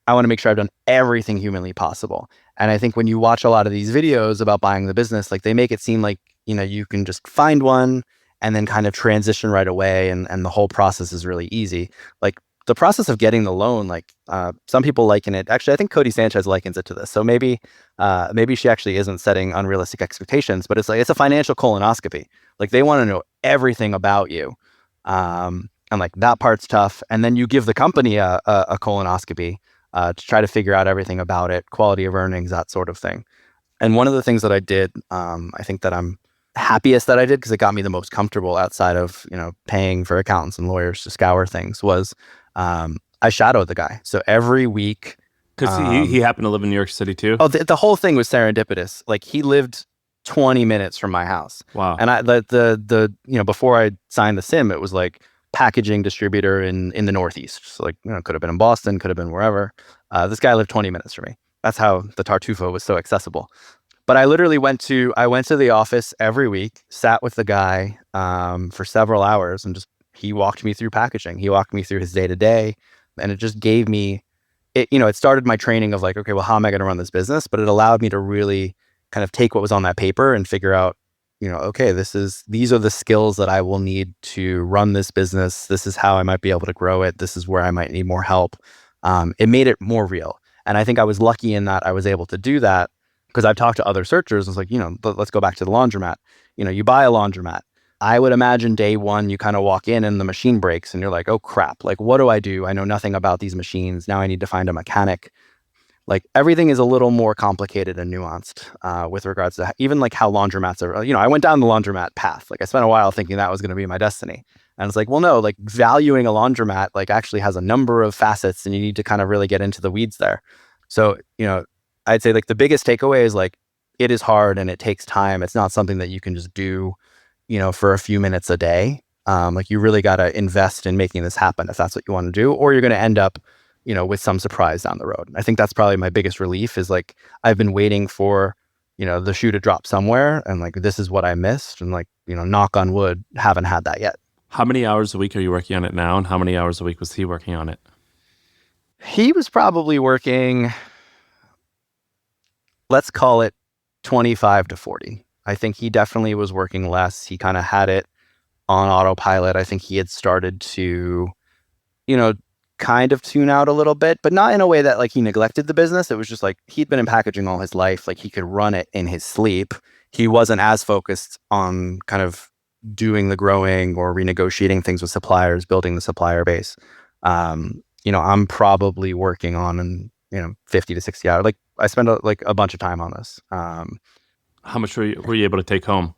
I want to make sure I've done everything humanly possible. And I think when you watch a lot of these videos about buying the business, like they make it seem like, you can just find one and then kind of transition right away. And the whole process is really easy. Like the process of getting the loan, like some people liken it. Actually, I think Cody Sanchez likens it to this. So maybe she actually isn't setting unrealistic expectations, but it's like, it's a financial colonoscopy. Like they want to know everything about you. And like that part's tough. And then you give the company a colonoscopy to try to figure out everything about it, quality of earnings, that sort of thing. And one of the things that I did, I think that I'm happiest that I did because it got me the most comfortable outside of, paying for accountants and lawyers to scour things was I shadowed the guy. So every week. Because he happened to live in New York City too? Oh, the whole thing was serendipitous. Like he lived 20 minutes from my house. Wow. And before I signed the sim, it was like packaging distributor in the Northeast. So like, could have been in Boston, could have been wherever. This guy lived 20 minutes from me. That's how the Tartufo was so accessible. But I literally went to the office every week, sat with the guy for several hours, and he walked me through packaging. He walked me through his day to day, and it just gave me, it started my training of like, okay, well, how am I going to run this business? But it allowed me to really kind of take what was on that paper and figure out, okay, these are the skills that I will need to run this business. This is how I might be able to grow it. This is where I might need more help. It made it more real. And I think I was lucky in that I was able to do that Because I've talked to other searchers, it's like, let's go back to the laundromat. You buy a laundromat. I would imagine day one, you kind of walk in and the machine breaks and you're like, oh crap, like what do? I know nothing about these machines. Now I need to find a mechanic. Like everything is a little more complicated and nuanced with regards to even like how laundromats are. I went down the laundromat path. Like I spent a while thinking that was going to be my destiny. And it's like, well, no, like valuing a laundromat like actually has a number of facets and you need to kind of really get into the weeds there. So, I'd say like the biggest takeaway is like, it is hard and it takes time. It's not something that you can just do, for a few minutes a day. Like you really got to invest in making this happen if that's what you want to do, or you're going to end up, with some surprise down the road. I think that's probably my biggest relief is like, I've been waiting for, the shoe to drop somewhere and like, this is what I missed. And like, knock on wood, haven't had that yet. How many hours a week are you working on it now? And how many hours a week was he working on it? He was probably working, let's call it 25 to 40. I think he definitely was working less. He kind of had it on autopilot. I think he had started to, kind of tune out a little bit, but not in a way that like he neglected the business. It was just like he'd been in packaging all his life. Like he could run it in his sleep. He wasn't as focused on kind of doing the growing or renegotiating things with suppliers, building the supplier base. I'm probably working on 50 to 60 hours. Like I spend a bunch of time on this. How much were you able to take home?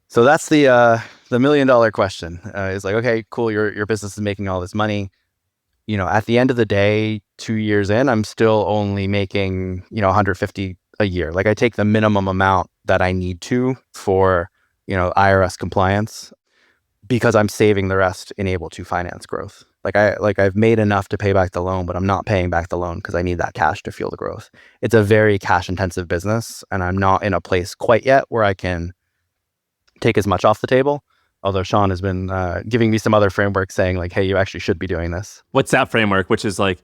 So that's the $1 million question. Is like, okay, cool. Your business is making all this money. At the end of the day, 2 years in, I'm still only making, 150 a year. Like I take the minimum amount that I need to for, IRS compliance because I'm saving the rest and able to finance growth. I've made enough to pay back the loan, but I'm not paying back the loan because I need that cash to fuel the growth. It's a very cash intensive business and I'm not in a place quite yet where I can take as much off the table. Although Shaan has been giving me some other framework saying like, hey, you actually should be doing this. What's that framework? Which is like,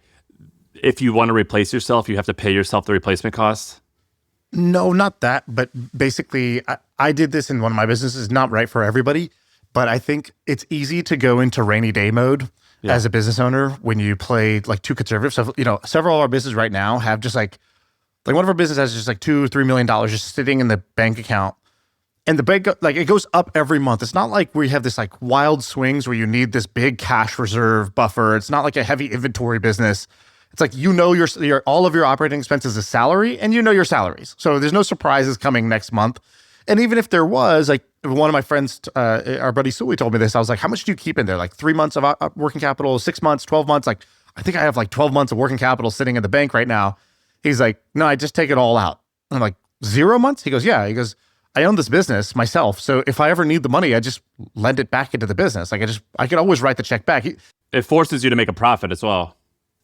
if you want to replace yourself, you have to pay yourself the replacement costs? No, not that. But basically, I did this in one of my businesses, not right for everybody. But I think it's easy to go into rainy day mode as a business owner when you play like too conservative. So, several of our businesses right now have just like one of our businesses has just like $2 or $3 million just sitting in the bank account. And the bank, like it goes up every month. It's not like we have this like wild swings where you need this big cash reserve buffer. It's not like a heavy inventory business. It's like, your all of your operating expenses is salary and your salaries. So there's no surprises coming next month. And even if there was, like one of my friends, our buddy Sully told me this. I was like, how much do you keep in there? Like 3 months of working capital, 6 months, 12 months? Like, I think I have like 12 months of working capital sitting in the bank right now. He's like, no, I just take it all out. I'm like, 0 months? He goes, yeah. He goes, I own this business myself. So if I ever need the money, I just lend it back into the business. Like I could always write the check back. It forces you to make a profit as well.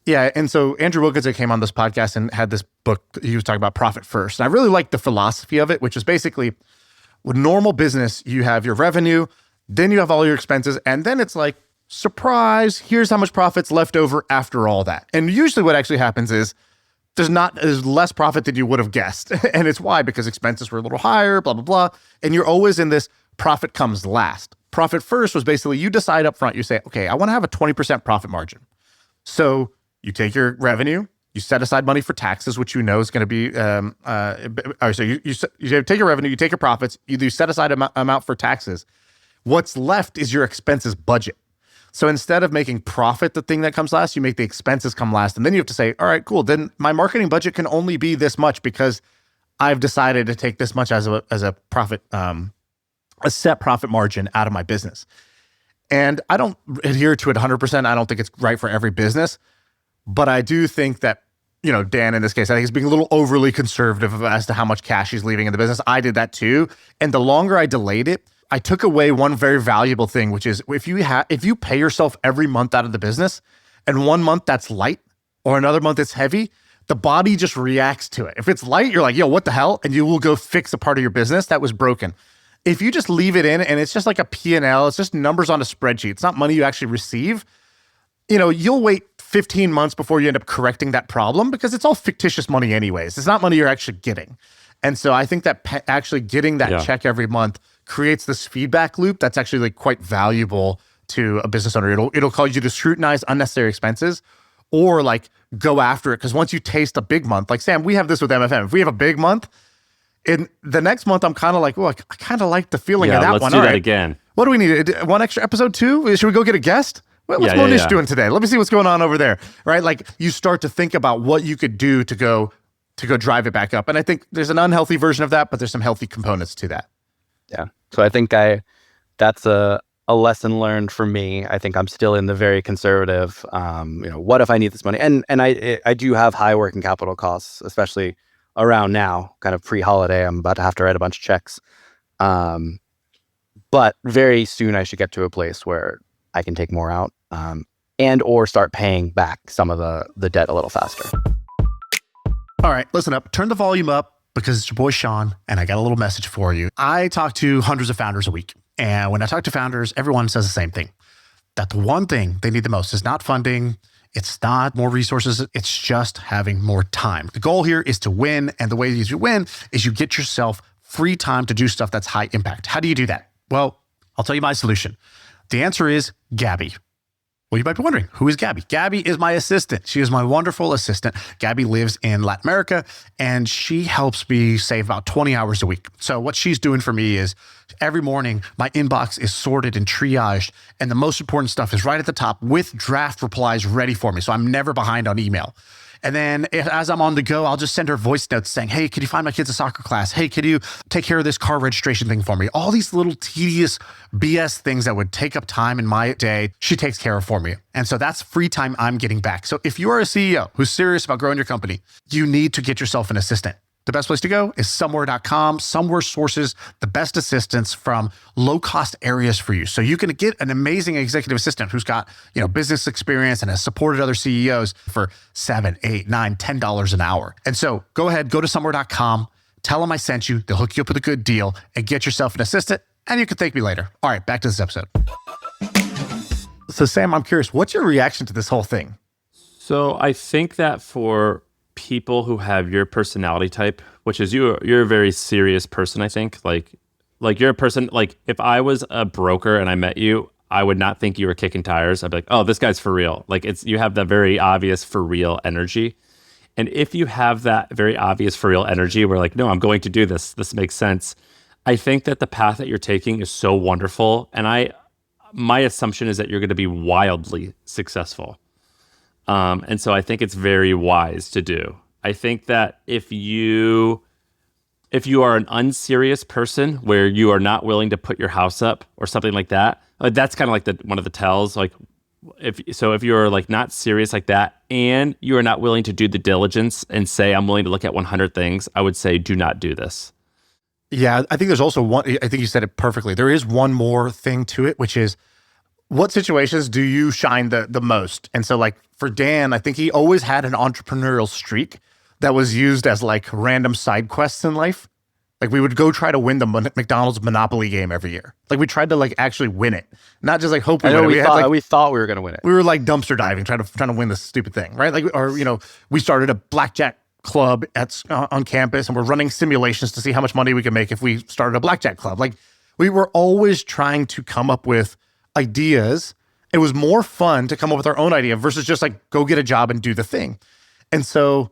Yeah. And so Andrew Wilkinson came on this podcast and had this book. He was talking about profit first. And I really liked the philosophy of it, which is basically with normal business, you have your revenue, then you have all your expenses. And then it's like, surprise, here's how much profit's left over after all that. And usually what actually happens is there's less profit than you would have guessed. And it's why, because expenses were a little higher, blah, blah, blah. And you're always in this profit comes last. Profit first was basically you decide up front, you say, okay, I want to have a 20% profit margin. So you take your revenue, you set aside money for taxes, which is going to be, so you take your revenue, you take your profits, you set aside amount for taxes. What's left is your expenses budget. So instead of making profit the thing that comes last, you make the expenses come last. And then you have to say, all right, cool. Then my marketing budget can only be this much because I've decided to take this much as a profit, a set profit margin out of my business. And I don't adhere to it 100%. I don't think it's right for every business. But I do think that, Dan, in this case, I think he's being a little overly conservative as to how much cash he's leaving in the business. I did that too. And the longer I delayed it, I took away one very valuable thing, which is if you pay yourself every month out of the business and 1 month that's light or another month it's heavy, the body just reacts to it. If it's light, you're like, yo, what the hell? And you will go fix a part of your business that was broken. If you just leave it in and it's just like a P&L, it's just numbers on a spreadsheet. It's not money you actually receive. You'll wait 15 months before you end up correcting that problem because it's all fictitious money anyways. It's not money you're actually getting. And so I think that actually getting that check every month creates this feedback loop that's actually like quite valuable to a business owner. It'll cause you to scrutinize unnecessary expenses or like go after it. Because once you taste a big month, like Sam, we have this with MFM. If we have a big month, in the next month, I'm kind of like, well, I kind of like the feeling of that let's one. do All that right. again. What do we need? One extra episode 2? Should we go get a guest? What's Monish doing today? Let me see what's going on over there. Right? Like you start to think about what you could do to go drive it back up. And I think there's an unhealthy version of that, but there's some healthy components to that. Yeah. So I think that's a lesson learned for me. I think I'm still in the very conservative, what if I need this money? And I do have high working capital costs, especially around now, kind of pre-holiday. I'm about to have to write a bunch of checks. But very soon I should get to a place where I can take more out and or start paying back some of the debt a little faster. All right, listen up. Turn the volume up because it's your boy Shaan, and I got a little message for you. I talk to hundreds of founders a week. And when I talk to founders, everyone says the same thing. That the one thing they need the most is not funding. It's not more resources. It's just having more time. The goal here is to win. And the way you win is you get yourself free time to do stuff that's high impact. How do you do that? Well, I'll tell you my solution. The answer is Gabby. Well, you might be wondering, who is Gabby? Gabby is my assistant. She is my wonderful assistant. Gabby lives in Latin America, and she helps me save about 20 hours a week. So what she's doing for me is every morning, my inbox is sorted and triaged, and the most important stuff is right at the top with draft replies ready for me. So I'm never behind on email. And then as I'm on the go, I'll just send her voice notes saying, hey, could you find my kids a soccer class? Hey, could you take care of this car registration thing for me? All these little tedious BS things that would take up time in my day, she takes care of for me. And so that's free time I'm getting back. So if you are a CEO who's serious about growing your company, you need to get yourself an assistant. The best place to go is somewhere.com. Somewhere sources the best assistants from low-cost areas for you. So you can get an amazing executive assistant who's got, business experience and has supported other CEOs for $7, $8, $9, $10 an hour. And so go ahead, go to somewhere.com, tell them I sent you, they'll hook you up with a good deal and get yourself an assistant, and you can thank me later. All right, back to this episode. So Sam, I'm curious, what's your reaction to this whole thing? So I think that for people who have your personality type, which is you're a very serious person, I think. Like you're a person, like if I was a broker and I met you, I would not think you were kicking tires. I'd be like, oh, this guy's for real. Like you have the very obvious for real energy. And if you have that very obvious for real energy, we're like, no, I'm going to do this. This makes sense. I think that the path that you're taking is so wonderful. And my assumption is that you're going to be wildly successful. And so I think it's very wise to do. I think that if you are an unserious person where you are not willing to put your house up or something like that, that's kind of like one of the tells. Like if you're like not serious like that and you are not willing to do the diligence and say, I'm willing to look at 100 things, I would say, do not do this. Yeah, I think there's also one, I think you said it perfectly. There is one more thing to it, which is what situations do you shine the most? And so like for Dan, I think he always had an entrepreneurial streak that was used as like random side quests in life. Like we would go try to win the McDonald's Monopoly game every year. Like we tried to like actually win it, not just like hope we win it. We thought we were going to win it. We were like dumpster diving, trying to win this stupid thing, right? Like, or we started a blackjack club on campus, and we're running simulations to see how much money we could make if we started a blackjack club. Like we were always trying to come up with ideas. It was more fun to come up with our own idea versus just like go get a job and do the thing. And so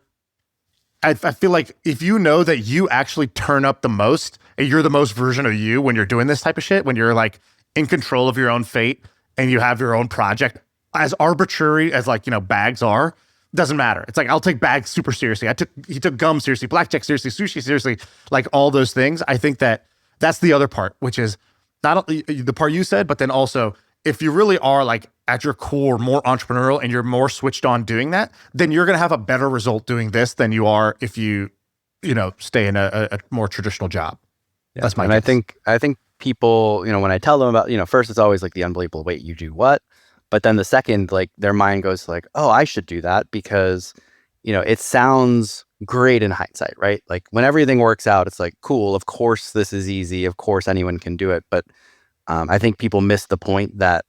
I feel like if you know that you actually turn up the most and you're the most version of you when you're doing this type of shit, when you're like in control of your own fate and you have your own project, as arbitrary as like, bags are, doesn't matter. It's like, I'll take bags super seriously. He took gum seriously, blackjack seriously, sushi seriously, like all those things. I think that's the other part, which is not only the part you said, but then also if you really are like at your core more entrepreneurial and you're more switched on doing that, then you're going to have a better result doing this than you are if you stay in a more traditional job. Yeah. That's my guess. I think people, when I tell them about, first it's always like the unbelievable, wait, you do what? But then the second, like their mind goes like, oh, I should do that because, it sounds great in hindsight, right? Like when everything works out, it's like, cool, of course this is easy. Of course anyone can do it. But I think people miss the point that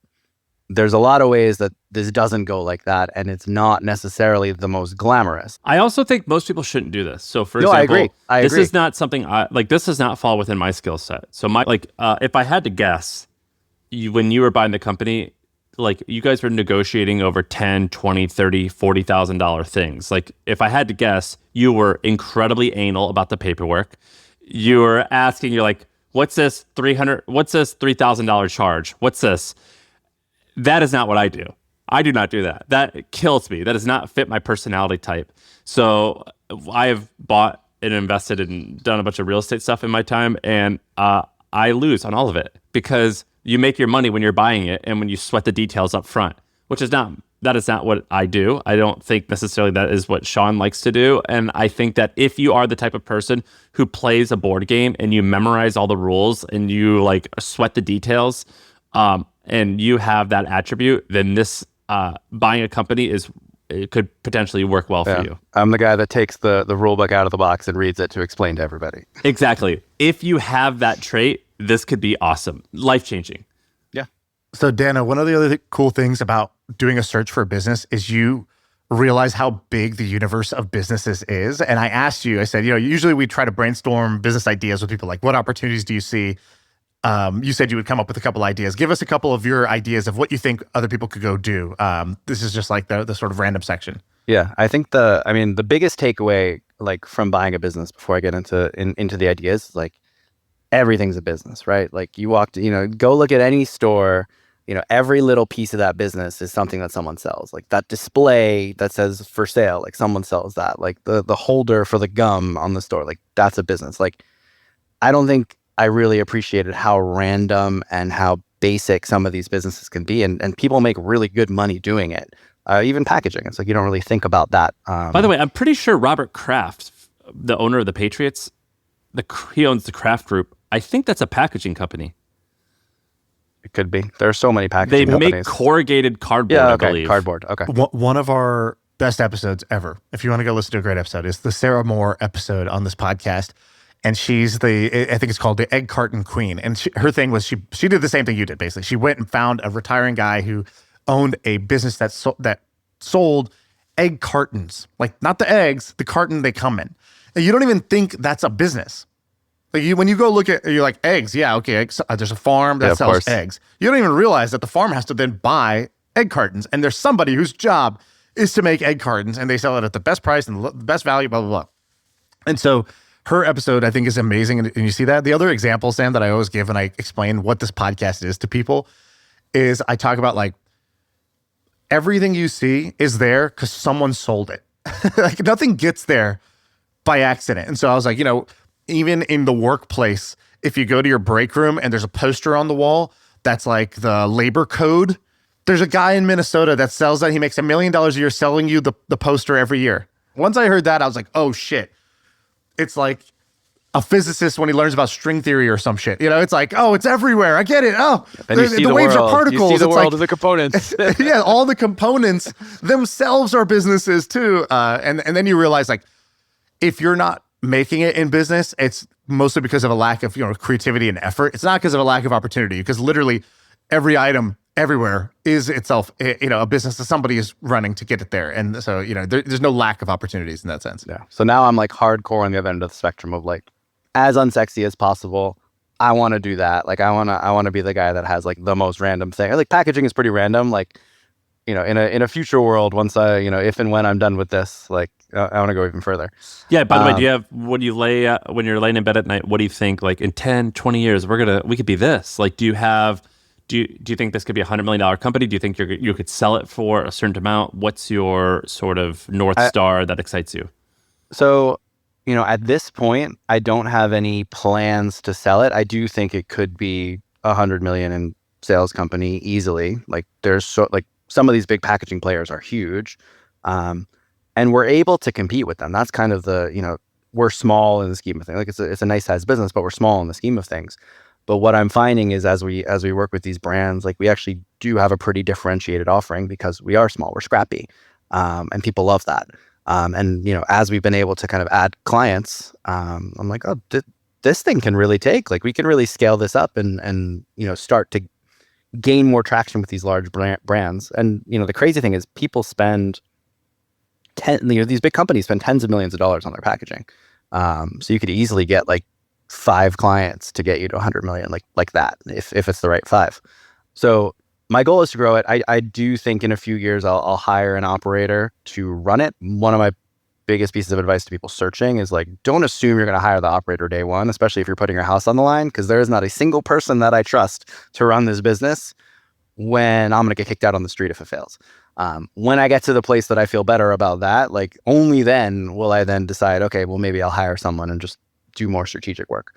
there's a lot of ways that this doesn't go like that, and it's not necessarily the most glamorous. I also think most people shouldn't do this. So, for example, I agree. This is not something this does not fall within my skill set. So, if I had to guess, when you were buying the company, like you guys were negotiating over 10, 20, 30, $40,000 things. Like if I had to guess, you were incredibly anal about the paperwork. You were asking, you're like, what's this $3,000 charge? What's this? That is not what I do. I do not do that. That kills me. That does not fit my personality type. So I have bought and invested and done a bunch of real estate stuff in my time, and I lose on all of it because you make your money when you're buying it and when you sweat the details up front, that is not what I do. I don't think necessarily that is what Shaan likes to do. And I think that if you are the type of person who plays a board game and you memorize all the rules and you like sweat the details, and you have that attribute, then this buying a company it could potentially work well for you. I'm the guy that takes the rule book out of the box and reads it to explain to everybody. Exactly. If you have that trait, this could be awesome, life-changing. Yeah. So Dana, one of the other cool things about doing a search for a business is you realize how big the universe of businesses is. And I asked you, I said, usually we try to brainstorm business ideas with people, like what opportunities do you see? You said you would come up with a couple ideas. Give us a couple of your ideas of what you think other people could go do. This is just like the sort of random section. Yeah, I think the biggest takeaway like from buying a business before I get into the ideas is like everything's a business, right? Like you go look at any store, every little piece of that business is something that someone sells. Like that display that says for sale, like someone sells that. Like the holder for the gum on the store, like that's a business. Like I don't think I really appreciated how random and how basic some of these businesses can be. And people make really good money doing it. Even packaging. It's like you don't really think about that. By the way, I'm pretty sure Robert Kraft, the owner of the Patriots, he owns the Kraft Group. I think that's a packaging company. It could be. There are so many packaging companies. They make corrugated cardboard, I believe. Cardboard. Okay. One of our best episodes ever, if you want to go listen to a great episode, is the Sarah Moore episode on this podcast. And she's I think it's called the Egg Carton Queen. And her thing was she did the same thing you did, basically. She went and found a retiring guy who owned a business that sold egg cartons. Like not the eggs, the carton they come in. And you don't even think that's a business. Like when you go look at, you're like, eggs, yeah, okay, eggs, there's a farm that sells eggs. You don't even realize that the farm has to then buy egg cartons. And there's somebody whose job is to make egg cartons, and they sell it at the best price and the best value, blah, blah, blah. And so her episode, I think, is amazing. And you see that. The other example, Sam, that I always give when I explain what this podcast is to people is I talk about like everything you see is there because someone sold it. Like nothing gets there by accident. And so I was like, even in the workplace, if you go to your break room and there's a poster on the wall that's like the labor code, there's a guy in Minnesota that sells that. He makes $1 million a year selling you the poster every year. Once I heard that, I was like, oh shit. It's like a physicist when he learns about string theory or some shit. It's like, oh, it's everywhere. I get it. Oh, the waves are particles. You see the it's world like, of the components. Yeah, all the components themselves are businesses too. And then you realize like, if you're not making it in business, it's mostly because of a lack of creativity and effort. It's not because of a lack of opportunity, because literally every item everywhere is itself a business that somebody is running to get it there. And so there's no lack of opportunities in that sense. Yeah. So now I'm like hardcore on the other end of the spectrum of like as unsexy as possible. I want to do that. Like I want to be the guy that has like the most random thing. Like packaging is pretty random. Like in a future world, once I if and when I'm done with this, like I want to go even further. Yeah. By the way, do you have when you're laying in bed at night? What do you think? Like in 10, 20 years, we could be this. Like, do you think this could be a $100 million company? Do you think you could sell it for a certain amount? What's your sort of North Star that excites you? So, at this point, I don't have any plans to sell it. I do think it could be $100 million in sales company easily. Like there's some of these big packaging players are huge, and we're able to compete with them. That's kind of we're small in the scheme of things. Like it's a nice sized business, but we're small in the scheme of things. But what I'm finding is as we work with these brands, like we actually do have a pretty differentiated offering because we are small, we're scrappy, and people love that. And as we've been able to kind of add clients, I'm like, oh, this thing can really take. Like we can really scale this up and start to gain more traction with these large brands. And the crazy thing is people spend these big companies spend tens of millions of dollars on their packaging. So you could easily get like 5 clients to get you to 100 million, like that, if it's the right 5. So my goal is to grow it. I do think in a few years I'll hire an operator to run it. One of my biggest pieces of advice to people searching is like, don't assume you're going to hire the operator day one, especially if you're putting your house on the line, because there is not a single person that I trust to run this business when I'm going to get kicked out on the street if it fails. When I get to the place that I feel better about that, like only then will I then decide, okay, well, maybe I'll hire someone and just do more strategic work.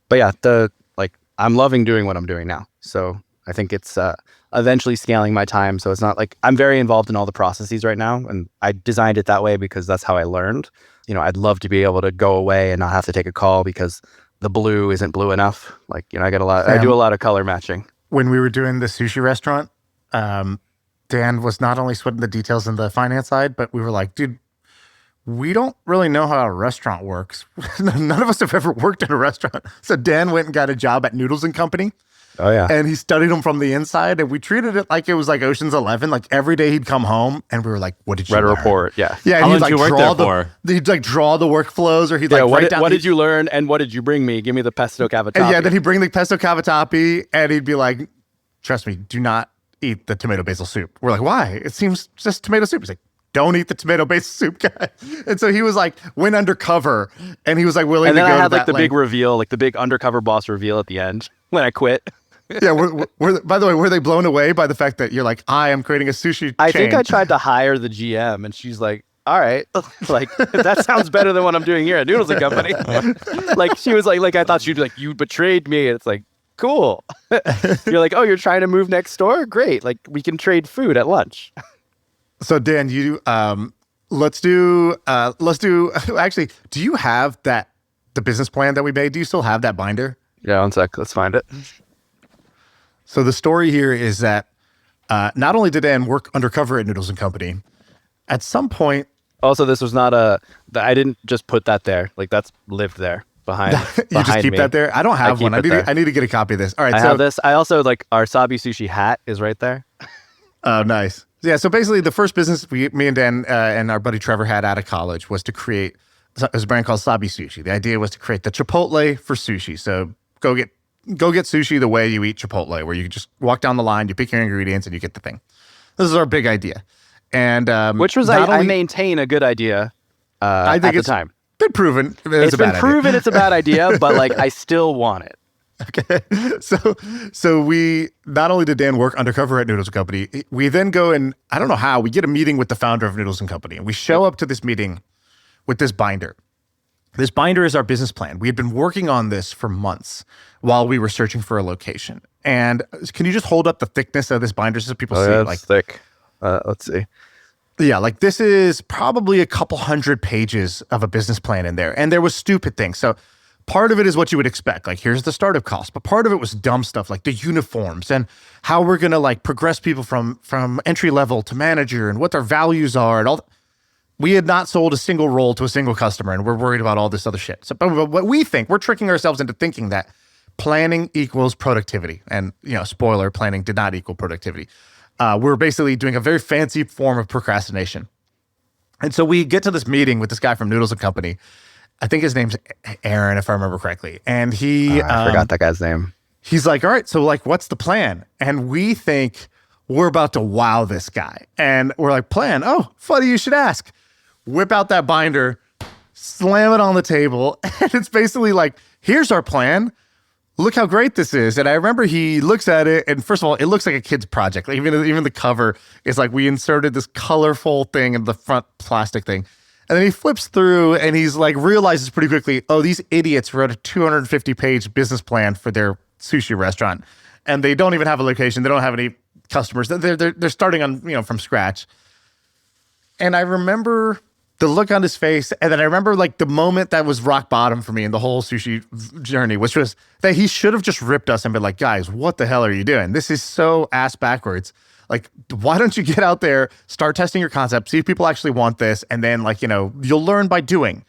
But yeah, I'm loving doing what I'm doing now. So I think it's eventually scaling my time. So it's not like I'm very involved in all the processes right now. And I designed it that way because that's how I learned. I'd love to be able to go away and not have to take a call because the blue isn't blue enough. Like, I get I do a lot of color matching. When we were doing the sushi restaurant, Dan was not only sweating the details in the finance side, but we were like, dude, we don't really know how a restaurant works. None of us have ever worked in a restaurant. So Dan went and got a job at Noodles and Company. Oh, yeah. And he studied them from the inside, and we treated it like it was like Ocean's 11. Like every day he'd come home, and we were like, "What did you read a learn?" report? Yeah, yeah. And How he'd long like did you work draw there for? He'd like draw the workflows, or he'd yeah. like write down. What did you learn, and what did you bring me? Give me the pesto cavatappi. Yeah, then he'd bring the pesto cavatappi, and he'd be like, "Trust me, do not eat the tomato basil soup." We're like, "Why? It seems just tomato soup." He's like, "Don't eat the tomato basil soup, guy." And so he was like, went undercover, and he was like willing and to then go I had to like that the big reveal, like the big undercover boss reveal at the end when I quit. Yeah. By the way, were they blown away by the fact that you're like, I am creating a sushi chain? I think I tried to hire the GM, and she's like, "All right, like that sounds better than what I'm doing here at Noodles and Company." Like she was like I thought she'd be like, "You betrayed me." And it's like, cool. You're like, "Oh, you're trying to move next door? Great. Like we can trade food at lunch." So Dan, let's do actually, do you have the business plan that we made? Do you still have that binder? Yeah, one sec. Let's find it. So the story here is that not only did Dan work undercover at Noodles and Company, at some point. Also, this was not I didn't just put that there. Like that's lived there behind. You just keep me. that there? I don't have one. I need to get a copy of this. All right. I have this. I also like our Sabi Sushi hat is right there. Oh, nice. Yeah. So basically, the first business me and Dan and our buddy Trevor had out of college was to create. It was a brand called Sabi Sushi. The idea was to create the Chipotle for sushi. So go get sushi the way you eat Chipotle, where you just walk down the line, you pick your ingredients, and you get the thing. This is our big idea. And which was I maintain a good idea I think at the time. Been proven. It's been proven it's a bad idea, but like I still want it. Okay. So we not only did Dan work undercover at Noodles and Company, we then go and I don't know how, we get a meeting with the founder of Noodles and Company. And we show up to this meeting with this binder. This binder is our business plan. We had been working on this for months while we were searching for a location. And can you just hold up the thickness of this binder so people see it? Like thick. Let's see. Yeah, like this is probably a couple hundred pages of a business plan in there. And there was stupid things. So part of it is what you would expect. Like here's the startup cost. But part of it was dumb stuff like the uniforms and how we're going to like progress people from entry level to manager and what their values are and all. We had not sold a single role to a single customer, and we're worried about all this other shit. So, but what we think, we're tricking ourselves into thinking that planning equals productivity. And, spoiler, planning did not equal productivity. We're basically doing a very fancy form of procrastination. And so we get to this meeting with this guy from Noodles and Company. I think his name's Aaron, if I remember correctly. And he... I forgot that guy's name. He's like, all right, so like, what's the plan? And we think we're about to wow this guy. And we're like, plan? Oh, funny you should ask. Whip out that binder, slam it on the table, and it's basically like, here's our plan. Look how great this is. And I remember he looks at it, and first of all, it looks like a kid's project. Like even the cover is like we inserted this colorful thing in the front plastic thing. And then he flips through, and he's like realizes pretty quickly, oh, these idiots wrote a 250-page business plan for their sushi restaurant, and they don't even have a location. They don't have any customers. They're starting on from scratch. And I remember the look on his face, and then I remember like the moment that was rock bottom for me in the whole sushi journey, which was that he should have just ripped us and been like, guys, what the hell are you doing? This is so ass backwards. Like, why don't you get out there, start testing your concept, see if people actually want this, and then you'll learn by doing.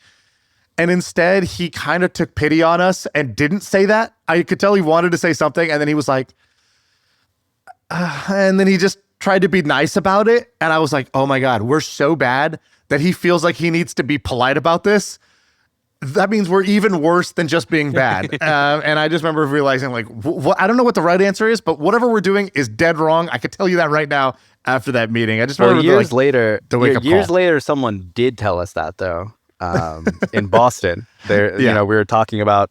And instead, he kind of took pity on us and didn't say that. I could tell he wanted to say something, and then he was like, and then he just tried to be nice about it. And I was like, oh my God, we're so bad that he feels like he needs to be polite about this. that means we're even worse than just being bad. And I just remember realizing like, I don't know what the right answer is, but whatever we're doing is dead wrong. I could tell you that right now after that meeting. I just remember years later, years later, someone did tell us that though, in Boston. There, you know, we were about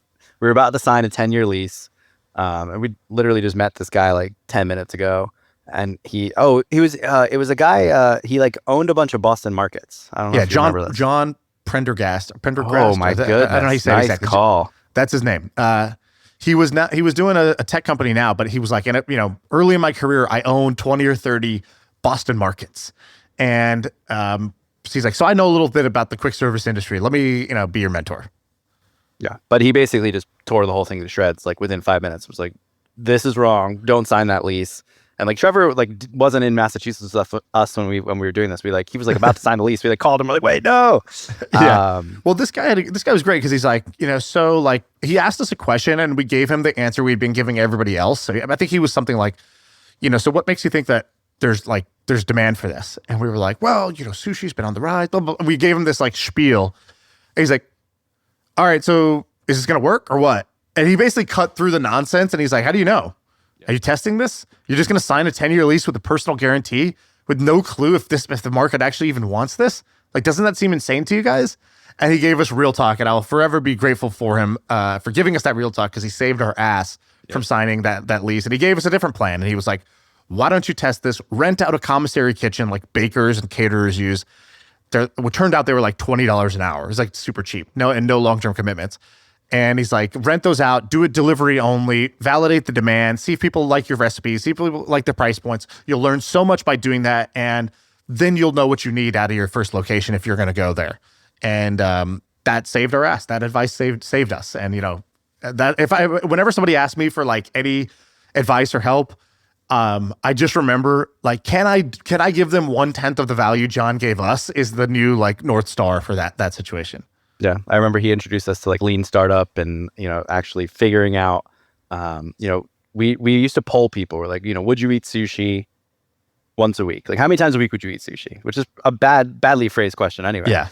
to sign a 10-year lease. And we literally just met this guy like 10 minutes ago. And it was a guy, he like owned a bunch of Boston markets. I don't know if you remember this. John Prendergast. Oh my goodness. I don't know how you say it exactly. Call. That's his name. He was doing a tech company now, but he was like, early in my career, I owned 20 or 30 Boston markets. And so he's like, so I know a little bit about the quick service industry. Let me, be your mentor. Yeah. But he basically just tore the whole thing to shreds. Like within 5 minutes, was like, this is wrong. Don't sign that lease. And like Trevor like wasn't in Massachusetts with us when we were doing this. He was like about to sign the lease. We like called him. We're like, wait, no. Yeah. Well, this guy was great because he's like, so like he asked us a question and we gave him the answer we'd been giving everybody else. So I think he was something like, so what makes you think that there's demand for this? And we were like, well, sushi's been on the rise. Blah, blah. We gave him this like spiel. And he's like, all right, so is this gonna work or what? And he basically cut through the nonsense and he's like, how do you know? Are you testing this? You're just going to sign a 10-year lease with a personal guarantee with no clue if the market actually even wants this? Like, doesn't that seem insane to you guys? And he gave us real talk, and I'll forever be grateful for him for giving us that real talk because he saved our ass from signing that lease. And he gave us a different plan. And he was like, why don't you test this? Rent out a commissary kitchen like bakers and caterers use. It turned out they were like $20 an hour. It was like super cheap. No long-term commitments. And he's like, rent those out, do it delivery only, validate the demand, see if people like your recipes, see if people like the price points. You'll learn so much by doing that. And then you'll know what you need out of your first location if you're going to go there. And that saved our ass. That advice saved us. And, whenever somebody asks me for like any advice or help, I just remember like, can I give them 1/10 of the value John gave us is the new like North Star for that situation. Yeah, I remember he introduced us to like lean startup and, actually figuring out, we used to poll people. We're like, would you eat sushi once a week? Like how many times a week would you eat sushi? Which is a badly phrased question anyway. Yeah.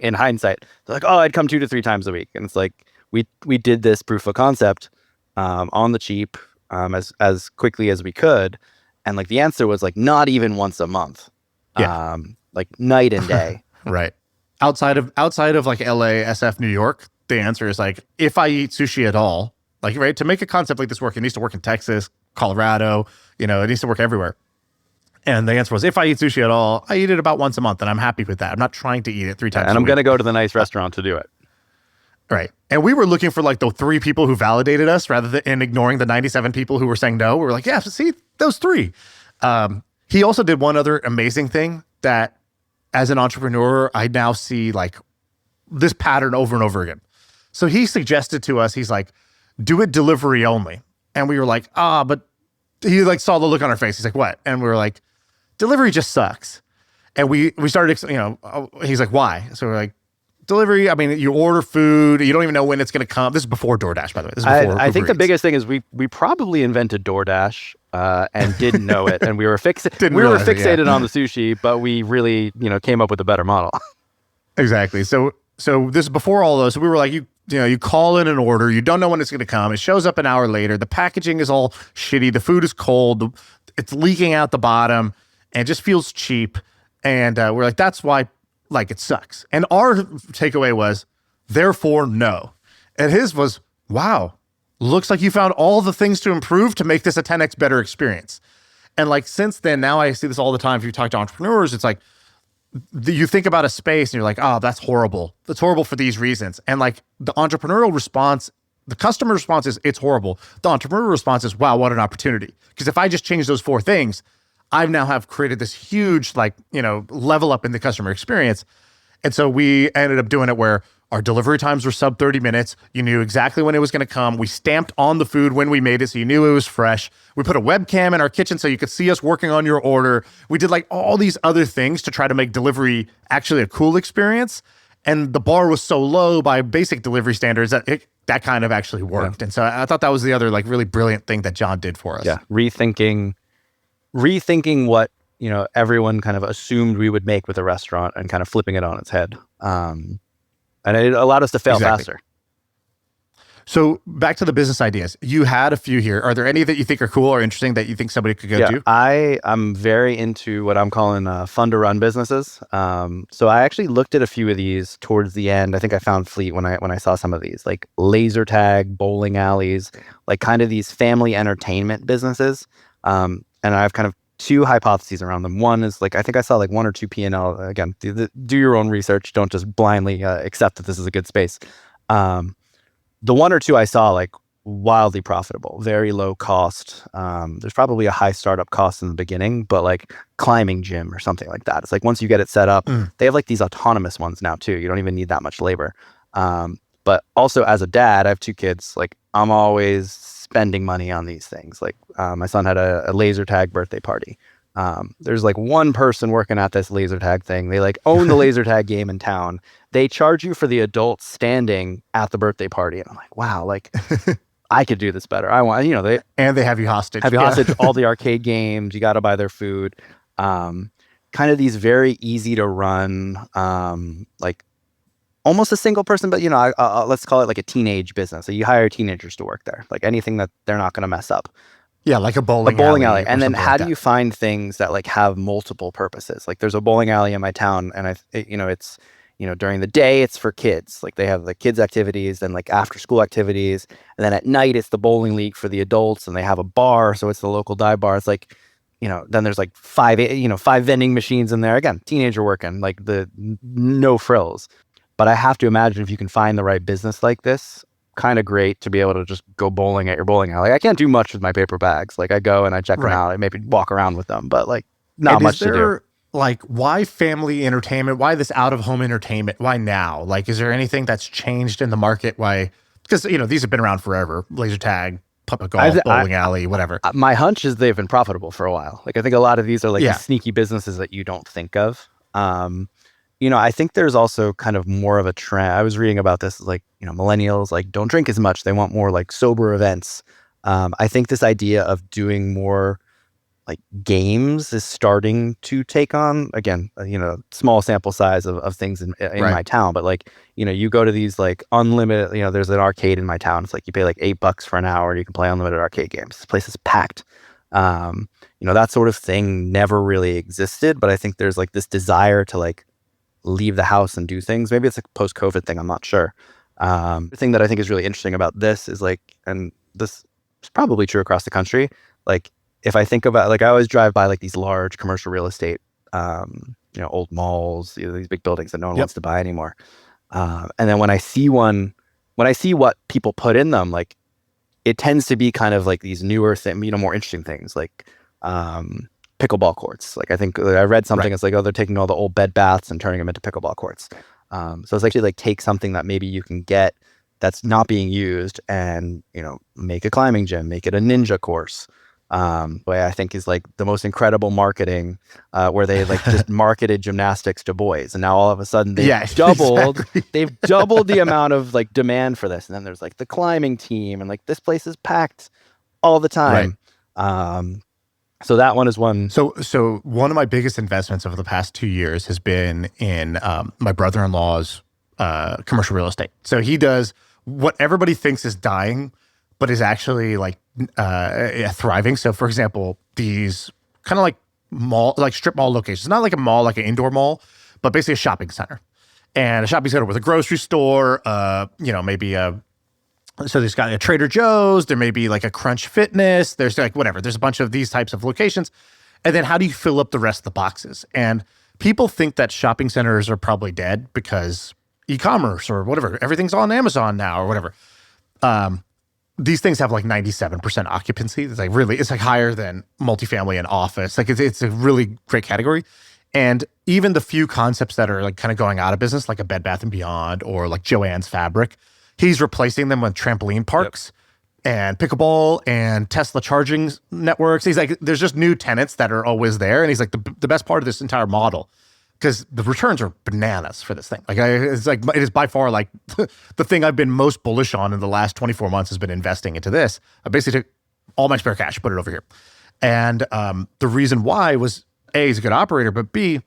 In hindsight, they're like, oh, I'd come 2 to 3 times a week. And it's like, we did this proof of concept on the cheap as quickly as we could. And like the answer was like, not even once a month. Yeah. Like night and day. Right. Outside of like LA, SF, New York, the answer is like, if I eat sushi at all, like, right, to make a concept like this work, it needs to work in Texas, Colorado, it needs to work everywhere. And the answer was, if I eat sushi at all, I eat it about once a month and I'm happy with that. I'm not trying to eat it 3 times a week. And I'm going to go to the nice restaurant to do it. Right. And we were looking for like the 3 people who validated us rather than ignoring the 97 people who were saying no. We were like, yeah, see, those 3. He also did one other amazing thing that, as an entrepreneur, I now see like this pattern over and over again. So he suggested to us, he's like, do it delivery only. And we were like, but he like saw the look on our face. He's like, what? And we were like, delivery just sucks. And we started, he's like, why? So we're like, delivery, I mean, you order food, you don't even know when it's going to come. This is before DoorDash, by the way. This is before I think Uber the biggest thing is we probably invented DoorDash and didn't know it. And we were fixated on the sushi, but we really, came up with a better model. Exactly. So this is before all those. So we were like, you call in an order, you don't know when it's going to come. It shows up an hour later. The packaging is all shitty. The food is cold. It's leaking out the bottom and it just feels cheap. And we're like, that's why like it sucks. And our takeaway was, therefore, no. And his was, wow, looks like you found all the things to improve to make this a 10x better experience. And like since then, now I see this all the time. If you talk to entrepreneurs, it's like you think about a space and you're like, oh, that's horrible. That's horrible for these reasons. And like the entrepreneurial response, the customer response is it's horrible. The entrepreneurial response is, wow, what an opportunity. Because if I just change those 4 things, I now have created this huge, level up in the customer experience. And so we ended up doing it where our delivery times were sub 30 minutes. You knew exactly when it was going to come. We stamped on the food when we made it, so you knew it was fresh. We put a webcam in our kitchen so you could see us working on your order. We did like all these other things to try to make delivery actually a cool experience. And the bar was so low by basic delivery standards that that kind of actually worked. Yeah. And so I thought that was the other like really brilliant thing that John did for us. Yeah, rethinking what everyone kind of assumed we would make with a restaurant and kind of flipping it on its head. And it allowed us to fail faster. So back to the business ideas. You had a few here. Are there any that you think are cool or interesting that you think somebody could go do? I'm very into what I'm calling fun to run businesses. So I actually looked at a few of these towards the end. I think I found Fleet when I saw some of these, like laser tag, bowling alleys, like kind of these family entertainment businesses. And I have kind of two hypotheses around them. One is like, I think I saw like 1 or 2 P&L. Again, do your own research. Don't just blindly accept that this is a good space. The 1 or 2 I saw, like, wildly profitable, very low cost. There's probably a high startup cost in the beginning, but like climbing gym or something like that. It's like once you get it set up, they have like these autonomous ones now too. You don't even need that much labor. But also as a dad, I have 2 kids. Like I'm always spending money on these things. Like my son had a laser tag birthday party. There's like one person working at this laser tag thing. They like own the laser tag game in town. They charge you for the adults standing at the birthday party. And I'm like, wow, like I could do this better. I want, they have you hostage. All the arcade games. You got to buy their food. Kind of these very easy to run, like almost a single person, but let's call it like a teenage business. So you hire teenagers to work there, like anything that they're not going to mess up. Yeah, like a bowling alley. And then how do you find things that like have multiple purposes? Like there's a bowling alley in my town, and it's during the day it's for kids. Like they have the kids activities and like after school activities, and then at night it's the bowling league for the adults, and they have a bar, so it's the local dive bar. It's like, then there's like 5 vending machines in there. Again, teenager working, like the no frills. But I have to imagine if you can find the right business like this, kind of great to be able to just go bowling at your bowling alley. I can't do much with my paper bags. Like I go and I check them out. I maybe walk around with them, but like not much to do. Like, why family entertainment? Why this out-of-home entertainment? Why now? Like, is there anything that's changed in the market? Why? Because, these have been around forever. Laser tag, puppet golf, bowling alley, whatever. My hunch is they've been profitable for a while. Like, I think a lot of these are like the sneaky businesses that you don't think of. I think there's also kind of more of a trend. I was reading about this, like, millennials, like, don't drink as much. They want more like sober events. I think this idea of doing more like games is starting to take on, again, small sample size of things in my town. But like, you go to these like unlimited, there's an arcade in my town. It's like you pay like $8 for an hour and you can play unlimited arcade games. This place is packed. That sort of thing never really existed, but I think there's like this desire to like leave the house and do things. Maybe it's a post-COVID thing. I'm not sure. The thing that I think is really interesting about this is like, and this is probably true across the country. Like if I think about, like I always drive by like these large commercial real estate, old malls, these big buildings that no one wants to buy anymore. And then when I see what people put in them, like it tends to be kind of like these newer more interesting things like, pickleball courts. Like I think I read something. It's like, they're taking all the old bed baths and turning them into pickleball courts. So it's actually like take something that maybe you can get that's not being used and, make a climbing gym, make it a ninja course. Way I think is like the most incredible marketing, where they like just marketed gymnastics to boys. And now all of a sudden they've doubled the amount of like demand for this. And then there's like the climbing team and like this place is packed all the time. So that one is one. So one of my biggest investments over the past 2 years has been in my brother-in-law's commercial real estate. So he does what everybody thinks is dying, but is actually like thriving. So for example, these kind of like strip mall locations, not like a mall, like an indoor mall, but basically a shopping center. And a shopping center with a grocery store, maybe so there's got a Trader Joe's, there may be like a Crunch Fitness, there's like whatever, there's a bunch of these types of locations. And then how do you fill up the rest of the boxes? And people think that shopping centers are probably dead because e-commerce or whatever, everything's on Amazon now or whatever. These things have like 97% occupancy. It's like higher than multifamily and office. Like it's a really great category. And even the few concepts that are like kind of going out of business, like a Bed Bath & Beyond or like Joann's Fabric, he's replacing them with trampoline parks and pickleball and Tesla charging networks. He's like, there's just new tenants that are always there. And he's like, the best part of this entire model, because the returns are bananas for this thing. Like it is by far like the thing I've been most bullish on in the last 24 months has been investing into this. I basically took all my spare cash, put it over here. And the reason why was A, he's a good operator, but B,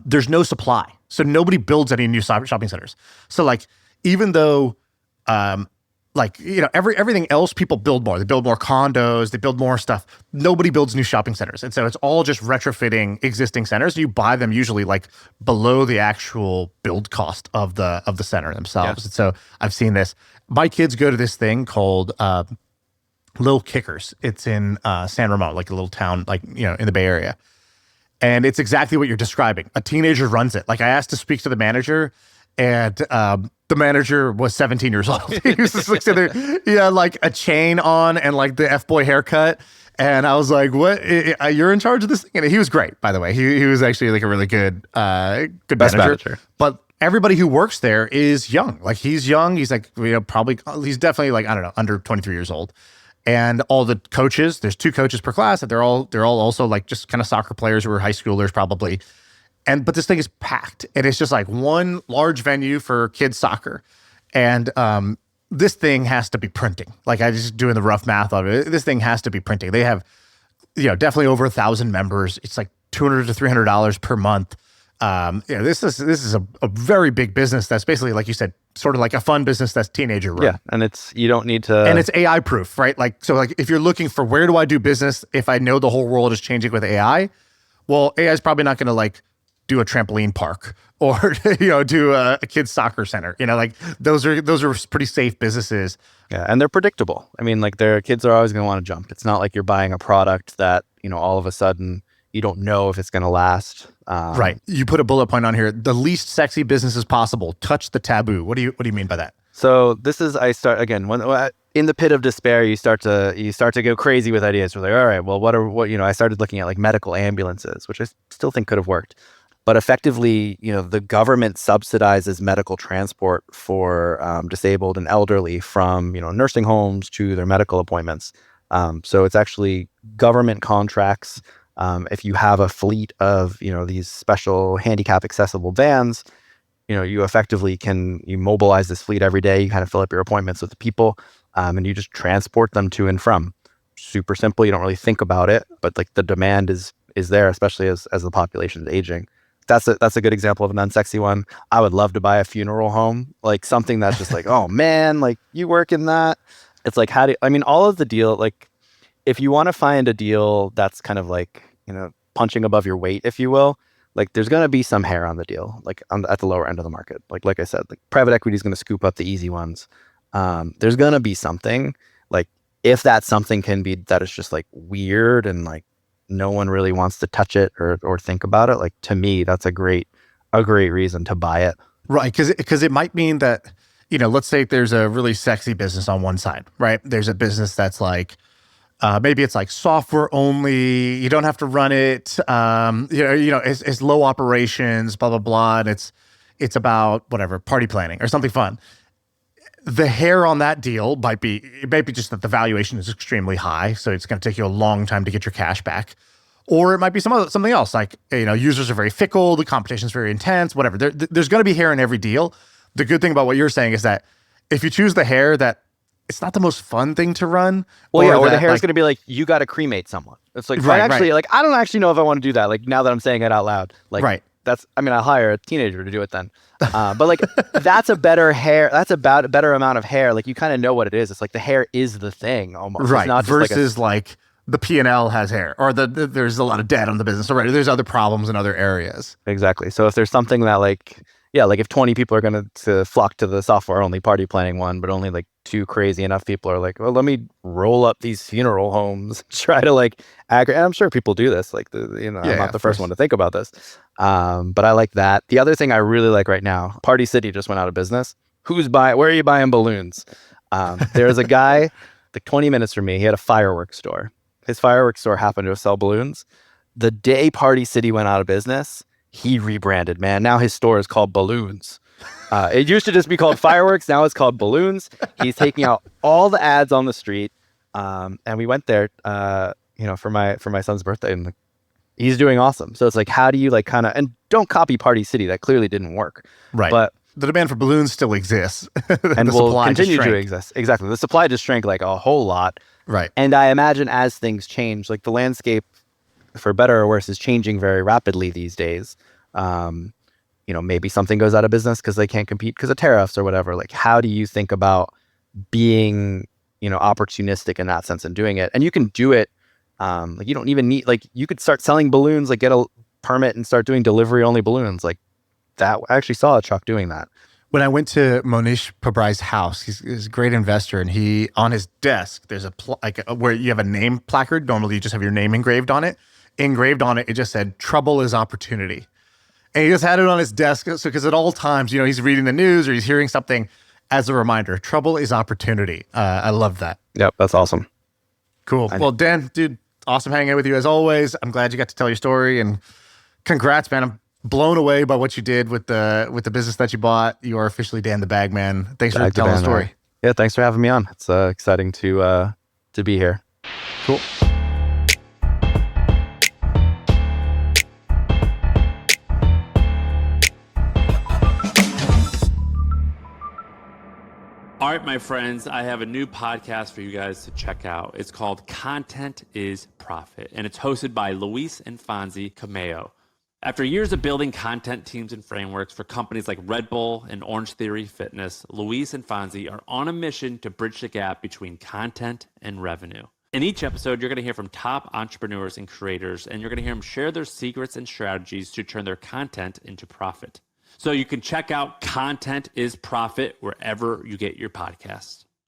there's no supply. So nobody builds any new shopping centers. So like, even though, everything else, people build more. They build more condos, they build more stuff. Nobody builds new shopping centers. And so it's all just retrofitting existing centers. You buy them usually like below the actual build cost of the center themselves. Yeah. And so I've seen this. My kids go to this thing called Little Kickers. It's in San Ramon, like a little town, in the Bay Area. And it's exactly what you're describing. A teenager runs it. Like, I asked to speak to the manager, and the manager was 17 years old. He was just like sitting there, he had like a chain on and like the F-boy haircut. And I was like, "What? You're in charge of this thing?" And he was great, by the way. He was actually like a really good manager. But everybody who works there is young. Like, he's young. He's like, probably, he's definitely like, I don't know, under 23 years old. And all the coaches, there's 2 coaches per class, and they're all also like just kind of soccer players who are high schoolers probably. But this thing is packed, and it's just like one large venue for kids soccer. And this thing has to be printing. Like, I just doing the rough math of it. This thing has to be printing. They have, definitely over 1,000 members. It's like $200 to $300 per month. This is a very big business. That's basically, like you said, sort of like a fun business that's teenager run. Yeah, and you don't need to, and it's AI proof, right? Like, so like if you're looking for where do I do business if I know the whole world is changing with AI, well, AI is probably not going to like do a trampoline park or do a kids soccer center. Like those are pretty safe businesses. Yeah, and they're predictable. I mean, like, their kids are always going to want to jump. It's not like you're buying a product that all of a sudden you don't know if it's going to last. Right. You put a bullet point on here. The least sexy businesses possible. Touch the taboo. What do you mean by that? So this is, I start again when in the pit of despair, you start to go crazy with ideas. We're like, all right, well, I started looking at like medical ambulances, which I still think could have worked. But effectively, the government subsidizes medical transport for disabled and elderly from, nursing homes to their medical appointments. So it's actually government contracts. If you have a fleet of, these special handicap accessible vans, you effectively you mobilize this fleet every day. You kind of fill up your appointments with the people, and you just transport them to and from. Super simple. You don't really think about it, but like the demand is there, especially as the population is aging. That's a good example of an unsexy one. I would love to buy a funeral home, like something that's just like, oh man, like you work in that. It's like, all of the deal, like if you want to find a deal that's kind of like, punching above your weight, if you will, like there's going to be some hair on the deal, like at the lower end of the market. Like I said, like private equity is going to scoop up the easy ones. There's going to be something, like if that something can be that is just like weird and like no one really wants to touch it or think about it. Like, to me, that's a great reason to buy it. Right. Because it might mean that, let's say there's a really sexy business on one side, right? There's a business that's like, maybe it's like software only. You don't have to run it. It's low operations, blah, blah, blah. And it's about whatever, party planning or something fun. The hair on that deal might be just that the valuation is extremely high. So it's going to take you a long time to get your cash back. Or it might be something else, like, users are very fickle, the competition is very intense, whatever. There's going to be hair in every deal. The good thing about what you're saying is that if you choose the hair that it's not the most fun thing to run. Well, or the hair is going to be like, you got to cremate someone. It's like, I don't actually know if I want to do that. Like, now that I'm saying it out loud, like, right. I'll hire a teenager to do it then. But like, that's a better hair. That's about a better amount of hair. Like, you kind of know what it is. It's like the hair is the thing almost. Right. It's not versus like the P&L has hair, or there's a lot of debt on the business already. There's other problems in other areas. Exactly. So if there's something that like if 20 people are going to flock to the software only party planning one, but only like 2 crazy enough people are like, well, let me roll up these funeral homes, try to like aggregate. And I'm sure people do this. Like, I'm not the first one to think about this. But I like that. The other thing I really like right now, Party City just went out of business. Where are you buying balloons? There's a guy like 20 minutes from me. He had a fireworks store. His fireworks store happened to sell balloons. The day Party City went out of business, he rebranded, man. Now his store is called Balloons. It used to just be called Fireworks. Now it's called Balloons. He's taking out all the ads on the street. And we went there, for my son's birthday, and he's doing awesome. So it's like, how do you like kind of, and don't copy Party City. That clearly didn't work. Right. But the demand for balloons still exists. And will continue to exist. Exactly. The supply just shrank like a whole lot. Right. And I imagine as things change, like the landscape, for better or worse, is changing very rapidly these days. maybe something goes out of business because they can't compete because of tariffs or whatever. Like, how do you think about being, opportunistic in that sense and doing it? And you can do it. Like, you don't even need, like, you could start selling balloons, like get a permit and start doing delivery only balloons. Like that. I actually saw a truck doing that. When I went to Monish Pabrai's house, he's a great investor, and he, on his desk, there's where you have a name placard. Normally you just have your name engraved on it. Engraved on it, it just said, "Trouble is opportunity." And he just had it on his desk. So, because at all times, he's reading the news or he's hearing something as a reminder, trouble is opportunity. I love that. Yep. That's awesome. Cool. Well, Dan, dude, awesome hanging out with you as always. I'm glad you got to tell your story, and congrats, man. I'm blown away by what you did with the business that you bought. You are officially Dan the Bagman. Thanks for telling the story. Yeah. Thanks for having me on. It's exciting to be here. Cool. All right, my friends, I have a new podcast for you guys to check out. It's called Content is Profit, and it's hosted by Luis and Fonzie Cameo. After years of building content teams and frameworks for companies like Red Bull and Orange Theory Fitness, Luis and Fonzie are on a mission to bridge the gap between content and revenue. In each episode, you're going to hear from top entrepreneurs and creators, and you're going to hear them share their secrets and strategies to turn their content into profit. So you can check out Content is Profit wherever you get your podcasts.